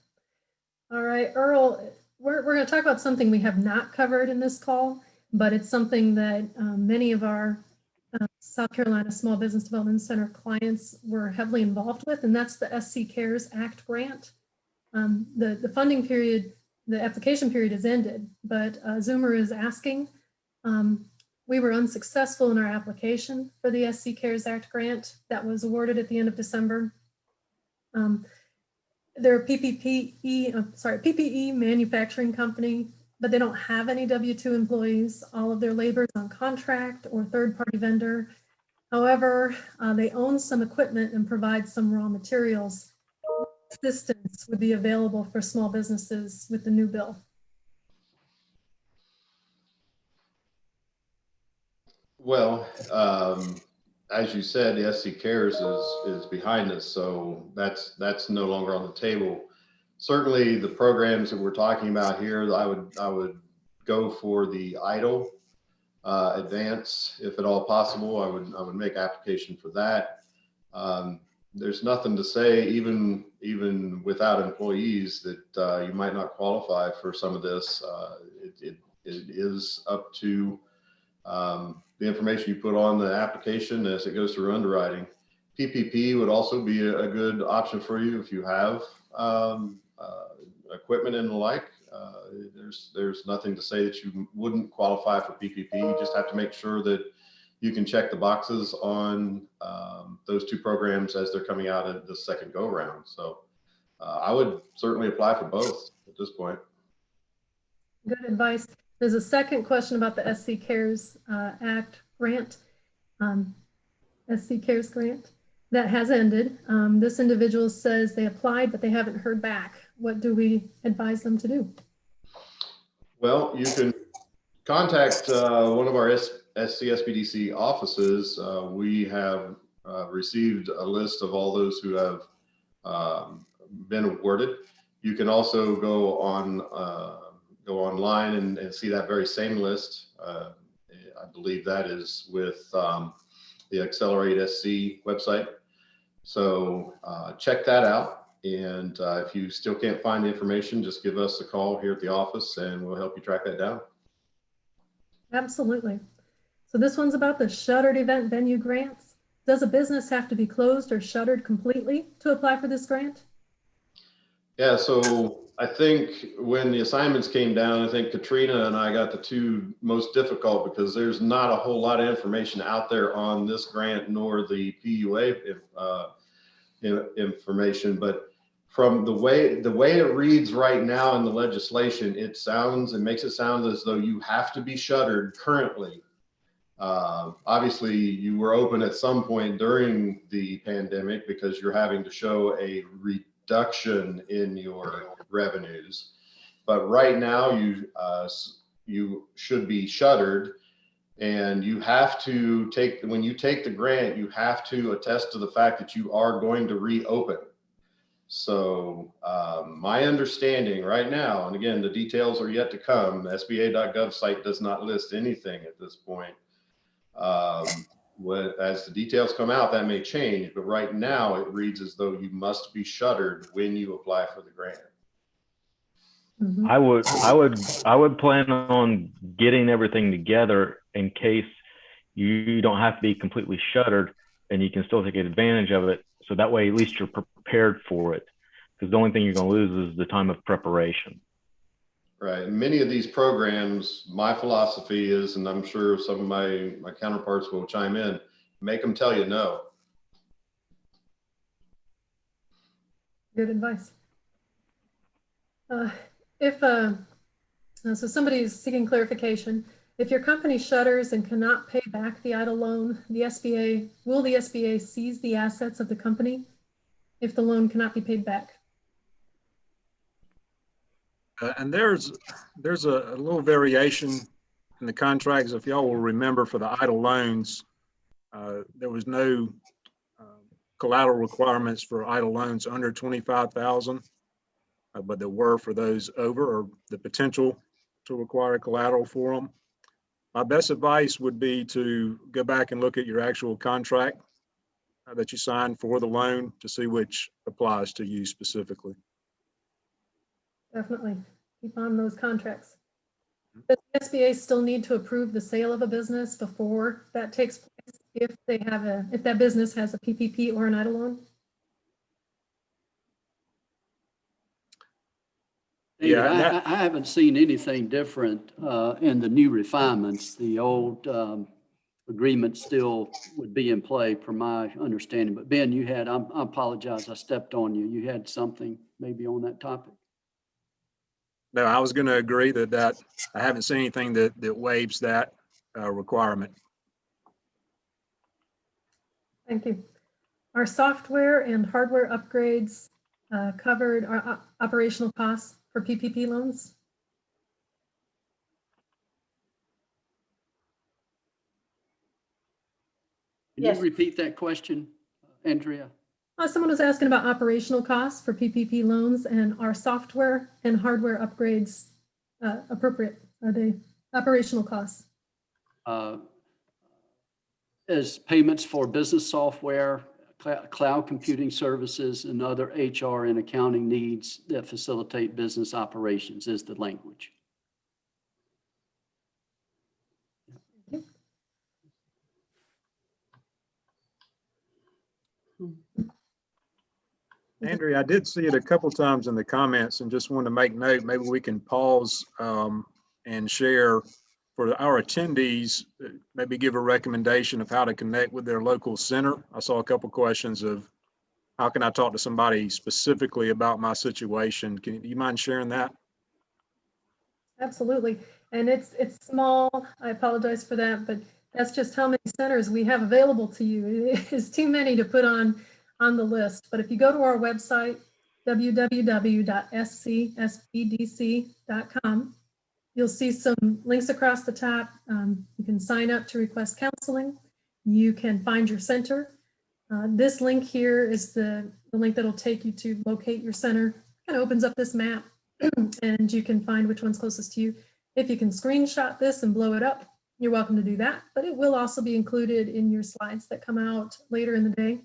All right, Earl, we're going to talk about something we have not covered in this call, but it's something that many of our South Carolina Small Business Development Center clients were heavily involved with, and that's the SC CARES Act grant. The funding period, the application period has ended, but Zoomer is asking. We were unsuccessful in our application for the SC CARES Act grant that was awarded at the end of December. They're a PPE manufacturing company, but they don't have any W-2 employees. All of their labor is on contract or third-party vendor. However, they own some equipment and provide some raw materials. Assistance would be available for small businesses with the new bill. Well, as you said, the SC CARES is behind us, so that's no longer on the table. Certainly, the programs that we're talking about here, I would go for the EIDL advance, if at all possible. I would make application for that. There's nothing to say, even without employees, that you might not qualify for some of this. It is up to the information you put on the application as it goes through underwriting. PPP would also be a good option for you if you have equipment and the like. There's nothing to say that you wouldn't qualify for PPP. You just have to make sure that you can check the boxes on those two programs as they're coming out at the second go round. So I would certainly apply for both at this point. Good advice. There's a second question about the SC CARES Act grant, SC CARES grant that has ended. This individual says they applied, but they haven't heard back. What do we advise them to do? Well, you can contact one of our SBDC offices. We have received a list of all those who have been awarded. You can also go online and see that very same list. I believe that is with the Accelerate SC website. So check that out. And if you still can't find the information, just give us a call here at the office and we'll help you track that down. Absolutely. So this one's about the shuttered event venue grants. Does a business have to be closed or shuttered completely to apply for this grant? Yeah, so I think when the assignments came down, I think Katrina and I got the two most difficult because there's not a whole lot of information out there on this grant nor the PUA information. But from the way it reads right now in the legislation, it makes it sound as though you have to be shuttered currently. Obviously, you were open at some point during the pandemic because you're having to show a reduction in your revenues. But right now, you should be shuttered, and you have to when you take the grant, you have to attest to the fact that you are going to reopen. So my understanding right now, and again, the details are yet to come, the SBA.gov site does not list anything at this point. As the details come out, that may change, but right now it reads as though you must be shuttered when you apply for the grant. Mhm. I would plan on getting everything together in case you don't have to be completely shuttered and you can still take advantage of it. So that way, at least you're prepared for it. Because the only thing you're going to lose is the time of preparation. Right. And many of these programs, my philosophy is, and I'm sure some of my counterparts will chime in, make them tell you no. Good advice. So somebody is seeking clarification. If your company shutters and cannot pay back the idle loan, will the SBA seize the assets of the company if the loan cannot be paid back? And there's a little variation in the contracts. If y'all will remember, for the idle loans, there was no collateral requirements for idle loans under 25,000, but there were for those over, or the potential to require collateral for them. My best advice would be to go back and look at your actual contract that you signed for the loan to see which applies to you specifically. Definitely keep on those contracts. Does the SBA still need to approve the sale of a business before that takes place if that business has a PPP or an idle loan? David, Yeah, I haven't seen anything different in the new refinements. The old agreement still would be in play per my understanding. But Ben, I apologize, I stepped on you. You had something maybe on that topic. No, I was going to agree that I haven't seen anything that waives that requirement. Thank you. Are software and hardware upgrades covered, are operational costs for PPP loans? Can Yes. you repeat that question, Andrea? Someone was asking about operational costs for PPP loans, and are software and hardware upgrades appropriate? Are they operational costs? As payments for business software, cloud computing services, and other HR and accounting needs that facilitate business operations is the language. Andrea, I did see it a couple times in the comments and just wanted to make note, maybe we can pause and share for our attendees, maybe give a recommendation of how to connect with their local center. I saw a couple questions of how can I talk to somebody specifically about my situation? Do you mind sharing that? Absolutely. And it's small. I apologize for that, but that's just how many centers we have available to you. It is too many to put on the list. But if you go to our website, www.scsbdc.com, you'll see some links across the top. You can sign up to request counseling. You can find your center. This link here is the link that'll take you to locate your center. Kind of opens up this map and you can find which one's closest to you. If you can screenshot this and blow it up, you're welcome to do that, but it will also be included in your slides that come out later in the day.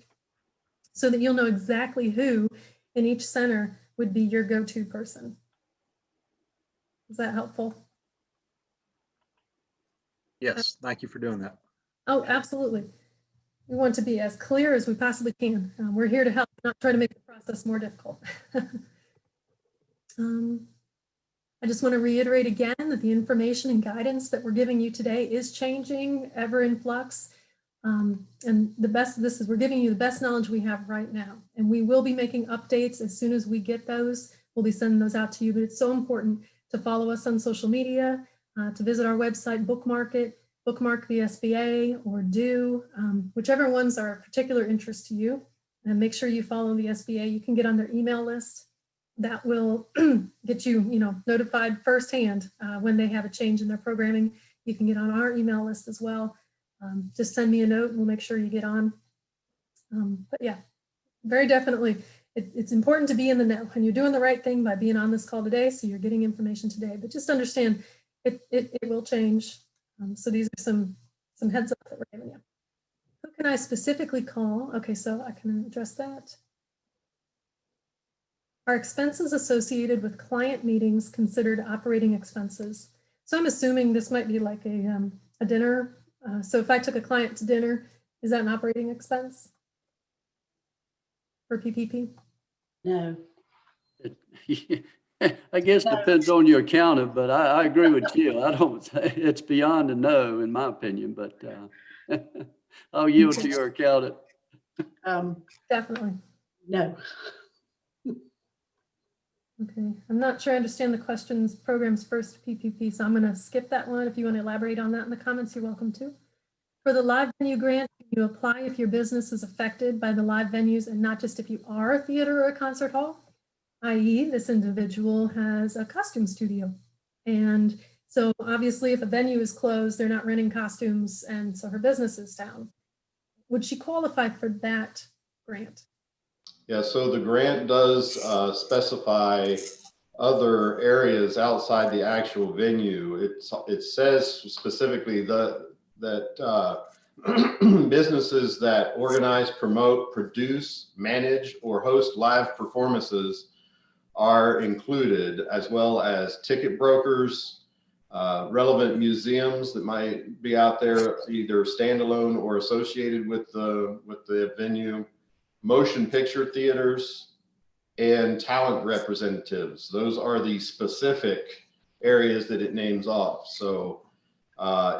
so that you'll know exactly who in each center would be your go-to person. Is that helpful? Yes, thank you for doing that. Oh, absolutely. We want to be as clear as we possibly can. We're here to help, not try to make the process more difficult. I just want to reiterate again that the information and guidance that we're giving you today is changing, ever in flux. And the best of this is we're giving you the best knowledge we have right now. And we will be making updates as soon as we get those. We'll be sending those out to you, but it's so important to follow us on social media, to visit our website, bookmark it, bookmark the SBA or do, whichever ones are of particular interest to you, and make sure you follow the SBA. You can get on their email list. That will get you, notified firsthand when they have a change in their programming. You can get on our email list as well. Just send me a note and we'll make sure you get on. But yeah, very definitely, it's important to be in the know, and you're doing the right thing by being on this call today. So you're getting information today, but just understand it will change. So these are some heads up that we're giving you. Who can I specifically call? Okay, so I can address that. Are expenses associated with client meetings considered operating expenses? So I'm assuming this might be like a dinner. So if I took a client to dinner, is that an operating expense for PPP? No. I guess it depends on your accountant, but I agree with you. I don't say it's beyond a no, in my opinion, but I'll yield to your accountant. Definitely. No. Okay, I'm not sure I understand the questions, programs first PPP, so I'm going to skip that one. If you want to elaborate on that in the comments, you're welcome to. For the live venue grant, you apply if your business is affected by the live venues and not just if you are a theater or a concert hall, i.e. this individual has a costume studio. And so obviously if a venue is closed, they're not renting costumes, and so her business is down. Would she qualify for that grant? Yeah, so the grant does specify other areas outside the actual venue. It says specifically that businesses that organize, promote, produce, manage, or host live performances are included, as well as ticket brokers, relevant museums that might be out there, either standalone or associated with the venue, motion picture theaters, and talent representatives. Those are the specific areas that it names off. So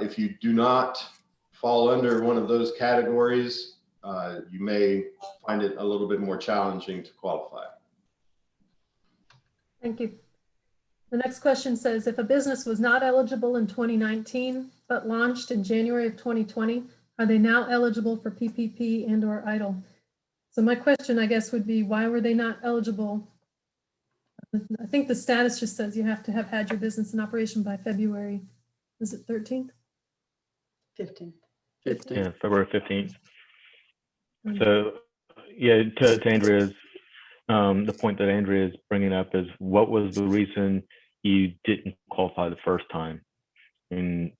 if you do not fall under one of those categories, you may find it a little bit more challenging to qualify. Thank you. The next question says, if a business was not eligible in 2019, but launched in January of 2020, are they now eligible for PPP and or EIDL? So my question, I guess, would be, why were they not eligible? I think the status just says you have to have had your business in operation by February, is it 13th? 15th. 15. Yeah, February 15th. So yeah, to Andrea's, the point that Andrea is bringing up is, what was the reason you didn't qualify the first time? And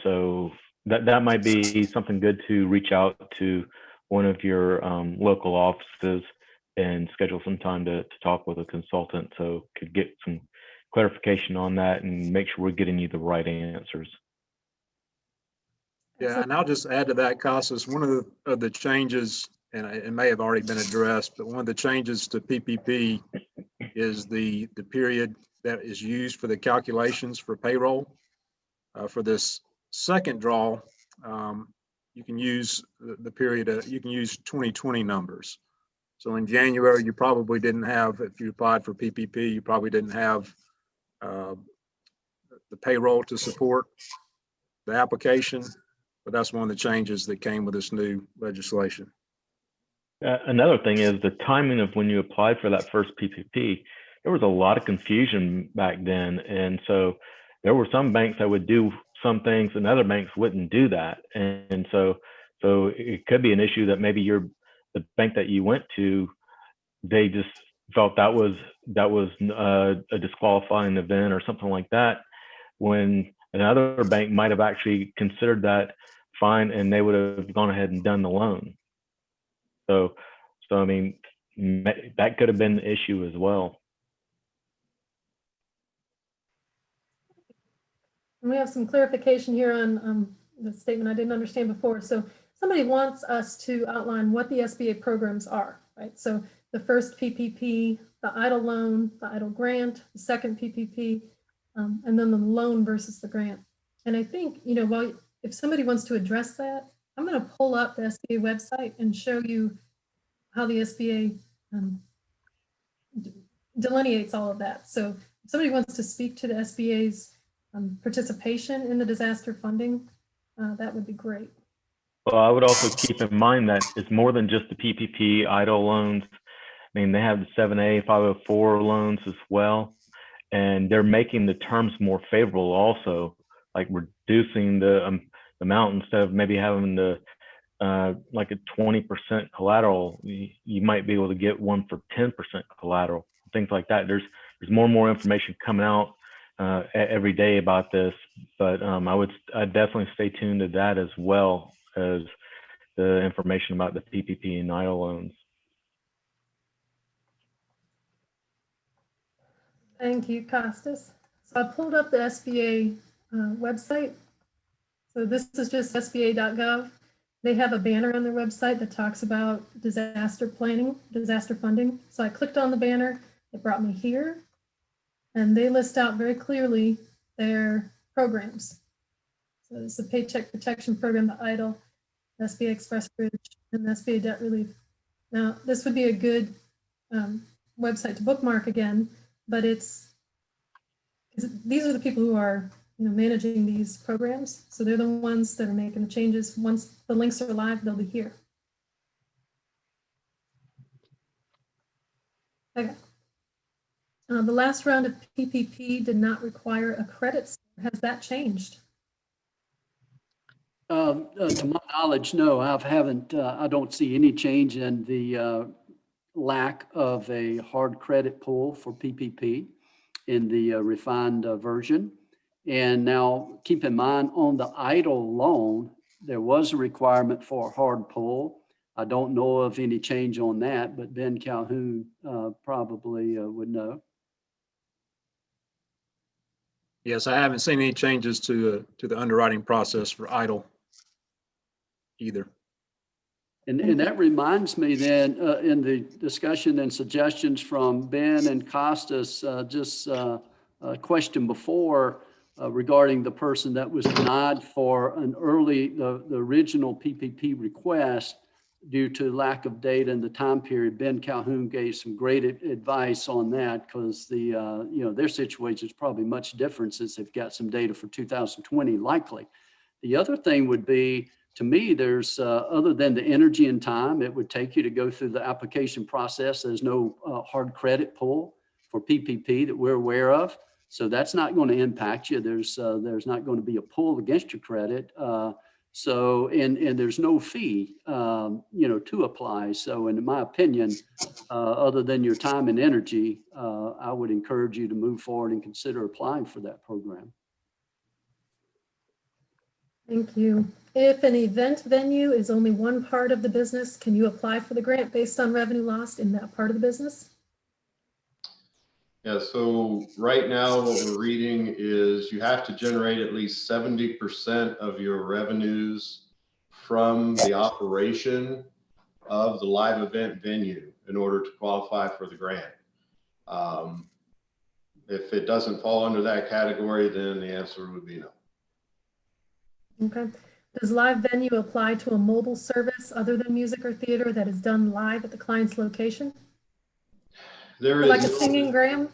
so that might be something good to reach out to one of your local offices and schedule some time to talk with a consultant, so could get some clarification on that and make sure we're getting you the right answers. Yeah, and I'll just add to that, Casas, one of the changes, and it may have already been addressed, but one of the changes to PPP is the period that is used for the calculations for payroll. For this second draw, you can use the period, you can use 2020 numbers. So in January, you probably didn't have, if you applied for PPP, you probably didn't have the payroll to support the application, but that's one of the changes that came with this new legislation. Another thing is the timing of when you applied for that first PPP. There was a lot of confusion back then, and so there were some banks that would do some things and other banks wouldn't do that, and so it could be an issue that maybe the bank that you went to, they just felt that was a disqualifying event or something like that, when another bank might have actually considered that fine and they would have gone ahead and done the loan. So So, I mean, that could have been the issue as well. And we have some clarification here on the statement I didn't understand before. So somebody wants us to outline what the SBA programs are, right? So the first PPP, the EIDL loan, the EIDL grant, the second PPP, and then the loan versus the grant. And I think, you know, while if somebody wants to address that, I'm going to pull up the SBA website and show you how the SBA delineates all of that. So if somebody wants to speak to the SBA's participation in the disaster funding, that would be great. Well, I would also keep in mind that it's more than just the PPP EIDL loans. I mean, they have the 7A, 504 loans as well, and they're making the terms more favorable also, like reducing the amount instead of maybe having the like a 20% collateral, you might be able to get one for 10% collateral, things like that. There's more and more information coming out every day about this, but I'd definitely stay tuned to that as well as the information about the PPP and EIDL loans. Thank you, Costas. So I pulled up the SBA website. So this is just sba.gov. They have a banner on their website that talks about disaster planning, disaster funding. So I clicked on the banner, it brought me here, and they list out very clearly their programs. So it's the Paycheck Protection Program, the EIDL, the SBA Express Bridge, and the SBA Debt Relief. Now, this would be a good website to bookmark again, but these are the people who are managing these programs. So they're the ones that are making the changes. Once the links are live, they'll be here. Okay. The last round of PPP did not require a credit score. Has that changed? To my knowledge, no, I don't see any change in the lack of a hard credit pull for PPP in the refined version. And now keep in mind on the EIDL loan, there was a requirement for a hard pull. I don't know of any change on that, but Ben Calhoun probably would know. Yes, I haven't seen any changes to the underwriting process for EIDL either. And that reminds me then, in the discussion and suggestions from Ben and Costas, just a question before regarding the person that was denied for an the original PPP request due to lack of data in the time period. Ben Calhoun gave some great advice on that because their situation is probably much different since they've got some data for 2020 likely. The other thing would be, to me, there's other than the energy and time it would take you to go through the application process, there's no hard credit pull for PPP that we're aware of. So that's not going to impact you. There's not going to be a pull against your credit. So there's no fee, to apply. So in my opinion, other than your time and energy, I would encourage you to move forward and consider applying for that program. Thank you. If an event venue is only one part of the business, can you apply for the grant based on revenue lost in that part of the business? Yeah, so right now what we're reading is you have to generate at least 70% of your revenues from the operation of the live event venue in order to qualify for the grant. If it doesn't fall under that category, then the answer would be no. Okay. Does live venue apply to a mobile service other than music or theater that is done live at the client's location? There is like a singing Graham?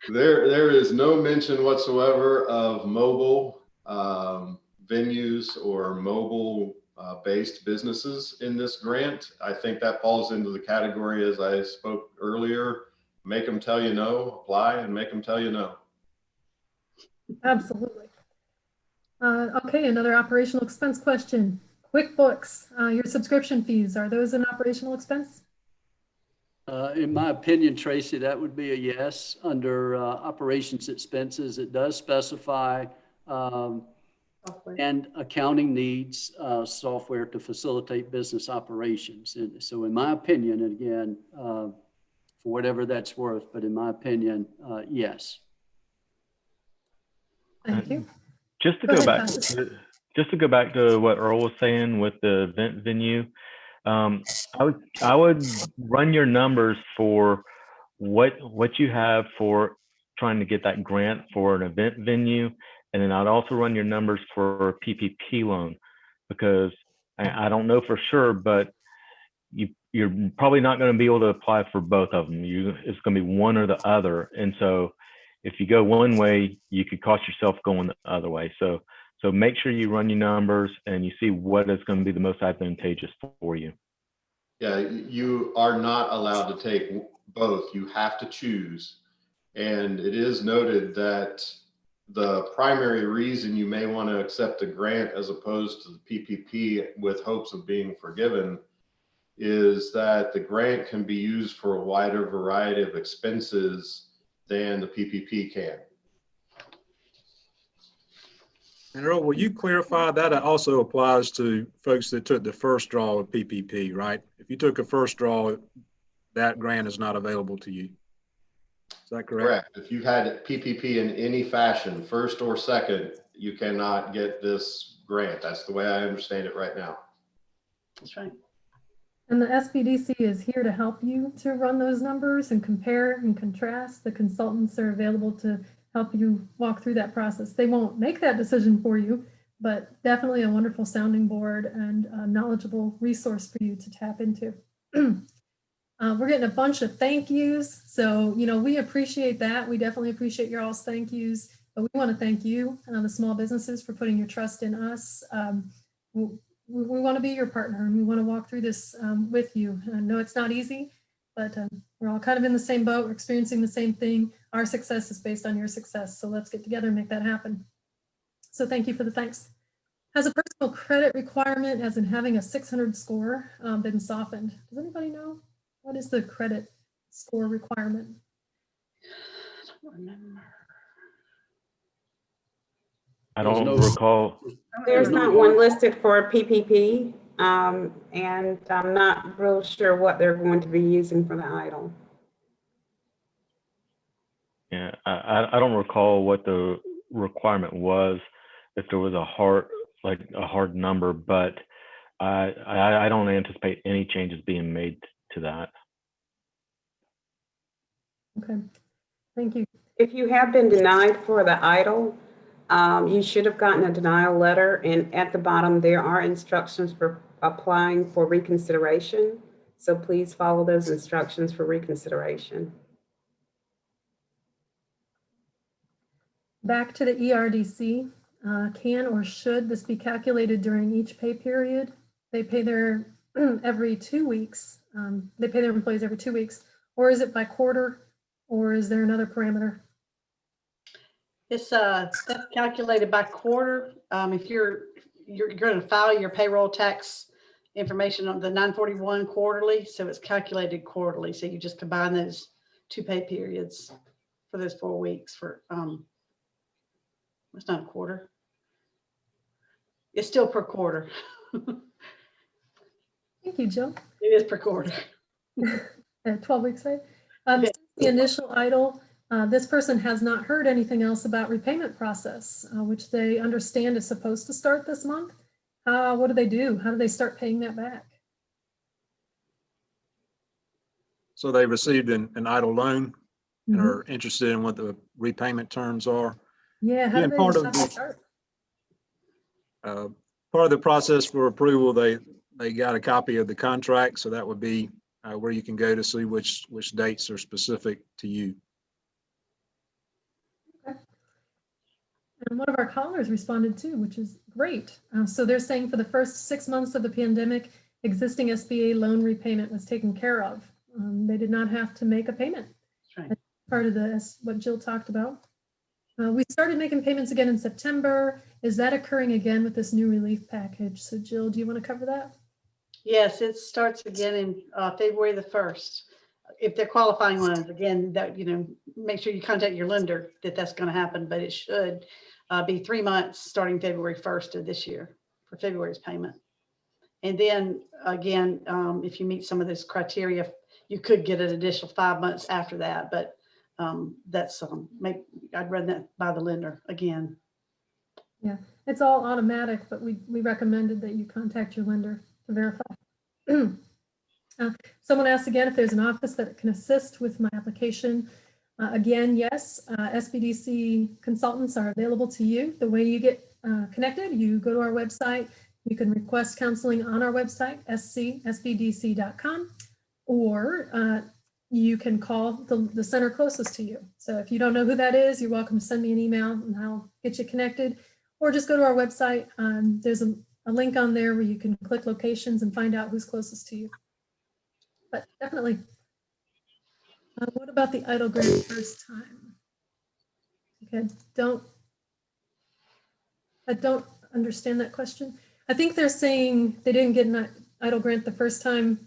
there is no mention whatsoever of mobile venues or mobile based businesses in this grant. I think that falls into the category, as I spoke earlier, make them tell you no, apply and make them tell you no. Absolutely. Okay, another operational expense question. QuickBooks, your subscription fees, are those an operational expense? In my opinion, Tracy, that would be a yes. Under operations expenses, it does specify Software. And accounting needs software to facilitate business operations. And so in my opinion, and again, for whatever that's worth, but in my opinion, yes. Thank you. Just to Go go ahead, back, Pastor. just to go back to what Earl was saying with the event venue, I would run your numbers for what you have for trying to get that grant for an event venue, and then I'd also run your numbers for a PPP loan, because I don't know for sure, but you're probably not going to be able to apply for both of them. It's going to be one or the other, and so if you go one way, you could cost yourself going the other way. So make sure you run your numbers and you see what is going to be the most advantageous for you. Yeah, you are not allowed to take both. You have to choose. And it is noted that the primary reason you may want to accept a grant as opposed to the PPP with hopes of being forgiven is that the grant can be used for a wider variety of expenses than the PPP can. And Earl, will you clarify that it also applies to folks that took the first draw of PPP, right? If you took a first draw, that grant is not available to you. Is that correct? Correct. If you've had PPP in any fashion, first or second, you cannot get this grant. That's the way I understand it right now. That's right. And the SBDC is here to help you to run those numbers and compare and contrast. The consultants are available to help you walk through that process. They won't make that decision for you, but definitely a wonderful sounding board and a knowledgeable resource for you to tap into. We're getting a bunch of thank yous. So, we appreciate that. We definitely appreciate your all's thank yous, but we want to thank you, the small businesses, for putting your trust in us. We want to be your partner and we want to walk through this with you. I know it's not easy, but we're all kind of in the same boat. We're experiencing the same thing. Our success is based on your success. So let's get together and make that happen. So thank you for the thanks. Has a personal credit requirement, as in having a 600 score, been softened? Does anybody know? What is the credit score requirement? I don't remember. I There's don't no- recall. There's not one listed for PPP, and I'm not real sure what they're going to be using for the idle. Yeah, I don't recall what the requirement was, if there was a hard number, but I don't anticipate any changes being made to that. Okay, thank you. If you have been denied for the idle, you should have gotten a denial letter, and at the bottom, there are instructions for applying for reconsideration. So please follow those instructions for reconsideration. Back to the ERDC, can or should this be calculated during each pay period? They pay their every 2 weeks. They pay their employees every 2 weeks, or is it by quarter, or is there another parameter? It's that's calculated by quarter. If you're going to file your payroll tax information on the 941 quarterly, so it's calculated quarterly. So you just combine those 2 pay periods for those 4 weeks. For it's not a quarter. It's still per quarter. Thank you, Jill. It is per quarter. 12 weeks, right? Yeah. Since the initial idle, this person has not heard anything else about repayment process, which they understand is supposed to start this month. What do they do? How do they start paying that back? So they received an idle loan and Mhm. are interested in what the repayment terms are. Yeah, how Yeah, do part they of how do they start? Part of the process for approval, they got a copy of the contract, so that would be where you can go to see which dates are specific to you. And one of our callers responded too, which is great. So they're saying for the first 6 months of the pandemic, existing SBA loan repayment was taken care of. They did not have to make a payment. That's right. That's part of what Jill talked about. We started making payments again in September. Is that occurring again with this new relief package? So Jill, do you want to cover that? Yes, it starts again in February the 1st. If they're qualifying loans, again, that make sure you contact your lender that that's going to happen, but it should. be 3 months starting February 1st of this year for February's payment. And then again, if you meet some of those criteria, you could get an additional 5 months after that. But that's maybe I'd run that by the lender again. Yeah, it's all automatic, but we recommended that you contact your lender to verify. Someone asked again if there's an office that can assist with my application. Again, yes, SBDC consultants are available to you. The way you get connected, you go to our website. You can request counseling on our website, sbdc.com, or you can call the center closest to you. So if you don't know who that is, you're welcome to send me an email and I'll get you connected, or just go to our website. There's a link on there where you can click locations and find out who's closest to you. But definitely. What about the idle grant first time? Okay, I don't understand that question. I think they're saying they didn't get an idle grant the first time.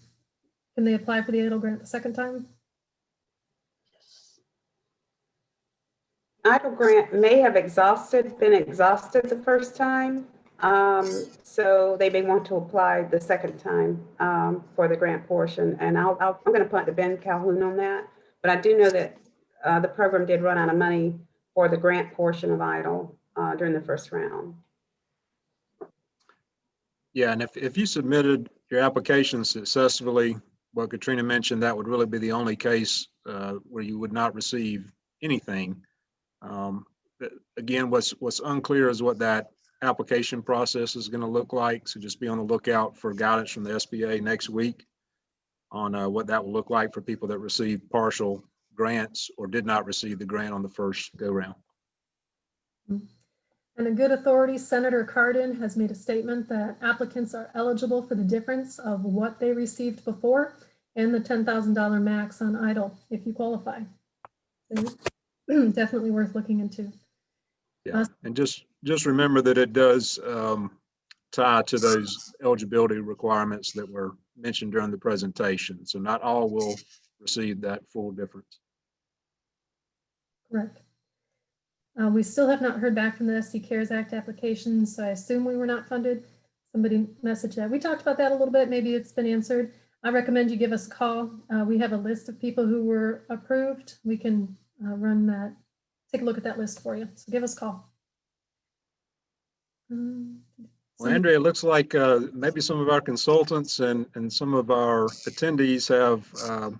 Can they apply for the idle grant the second time? Idle grant may have been exhausted the first time. So they may want to apply the second time for the grant portion. And I'm going to punt to Ben Calhoun on that. But I do know that the program did run out of money for the grant portion of idle during the first round. Yeah, and if you submitted your application successfully, what Katrina mentioned, that would really be the only case where you would not receive anything. Again, what's unclear is what that application process is going to look like. So just be on the lookout for guidance from the SBA next week on what that will look like for people that receive partial grants or did not receive the grant on the first go round. And a good authority, Senator Cardin, has made a statement that applicants are eligible for the difference of what they received before and the $10,000 max on idle if you qualify. So definitely worth looking into. Yeah, and just remember that it does tie to those eligibility requirements that were mentioned during the presentation. So not all will receive that full difference. Correct. We still have not heard back from the SC CARES Act applications, so I assume we were not funded. Somebody messaged that. We talked about that a little bit. Maybe it's been answered. I recommend you give us a call. We have a list of people who were approved. We can run that, take a look at that list for you. So give us a call. Well, Andrea, it looks like maybe some of our consultants and some of our attendees have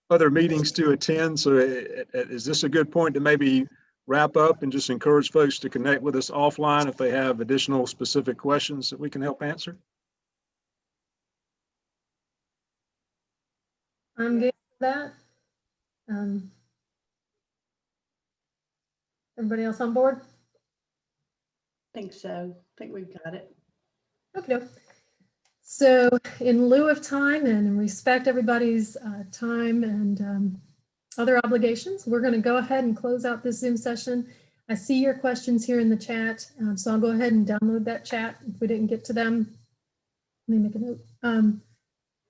other meetings to attend. So is this a good point to maybe wrap up and just encourage folks to connect with us offline if they have additional specific questions that we can help answer? I'm good with that. Everybody else on board? I think so. I think we've got it. Okay. So in lieu of time and in respect everybody's time and other obligations, we're going to go ahead and close out this Zoom session. I see your questions here in the chat, so I'll go ahead and download that chat. If we didn't get to them, let me make a note.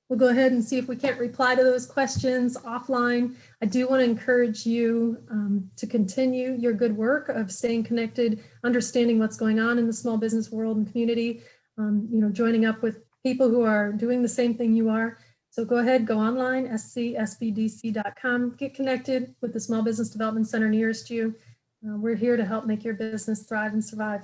We'll go ahead and see if we can't reply to those questions offline. I do want to encourage you to continue your good work of staying connected, understanding what's going on in the small business world and community, joining up with people who are doing the same thing you are. So go ahead, go online, sbdc.com, get connected with the Small Business Development Center nearest you. We're here to help make your business thrive and survive.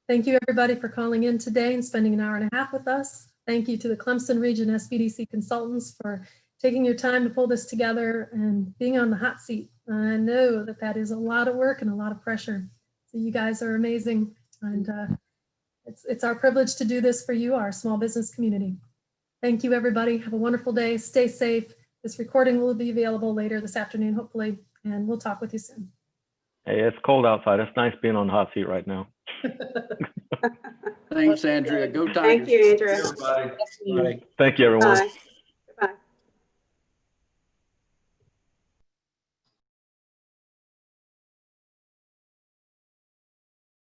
Thank you, everybody, for calling in today and spending an hour and a half with us. Thank you to the Clemson Region SBDC consultants for taking your time to pull this together and being on the hot seat. I know that that is a lot of work and a lot of pressure. So you guys are amazing. And it's our privilege to do this for you, our small business community. Thank you, everybody. Have a wonderful day. Stay safe. This recording will be available later this afternoon, hopefully, and we'll talk with you soon. Hey, it's cold outside. It's nice being on the hot seat right now. Thanks, Andrea. Go Tigers. Thank you, Andrea. Everybody. All right. Thank you, everyone. Bye.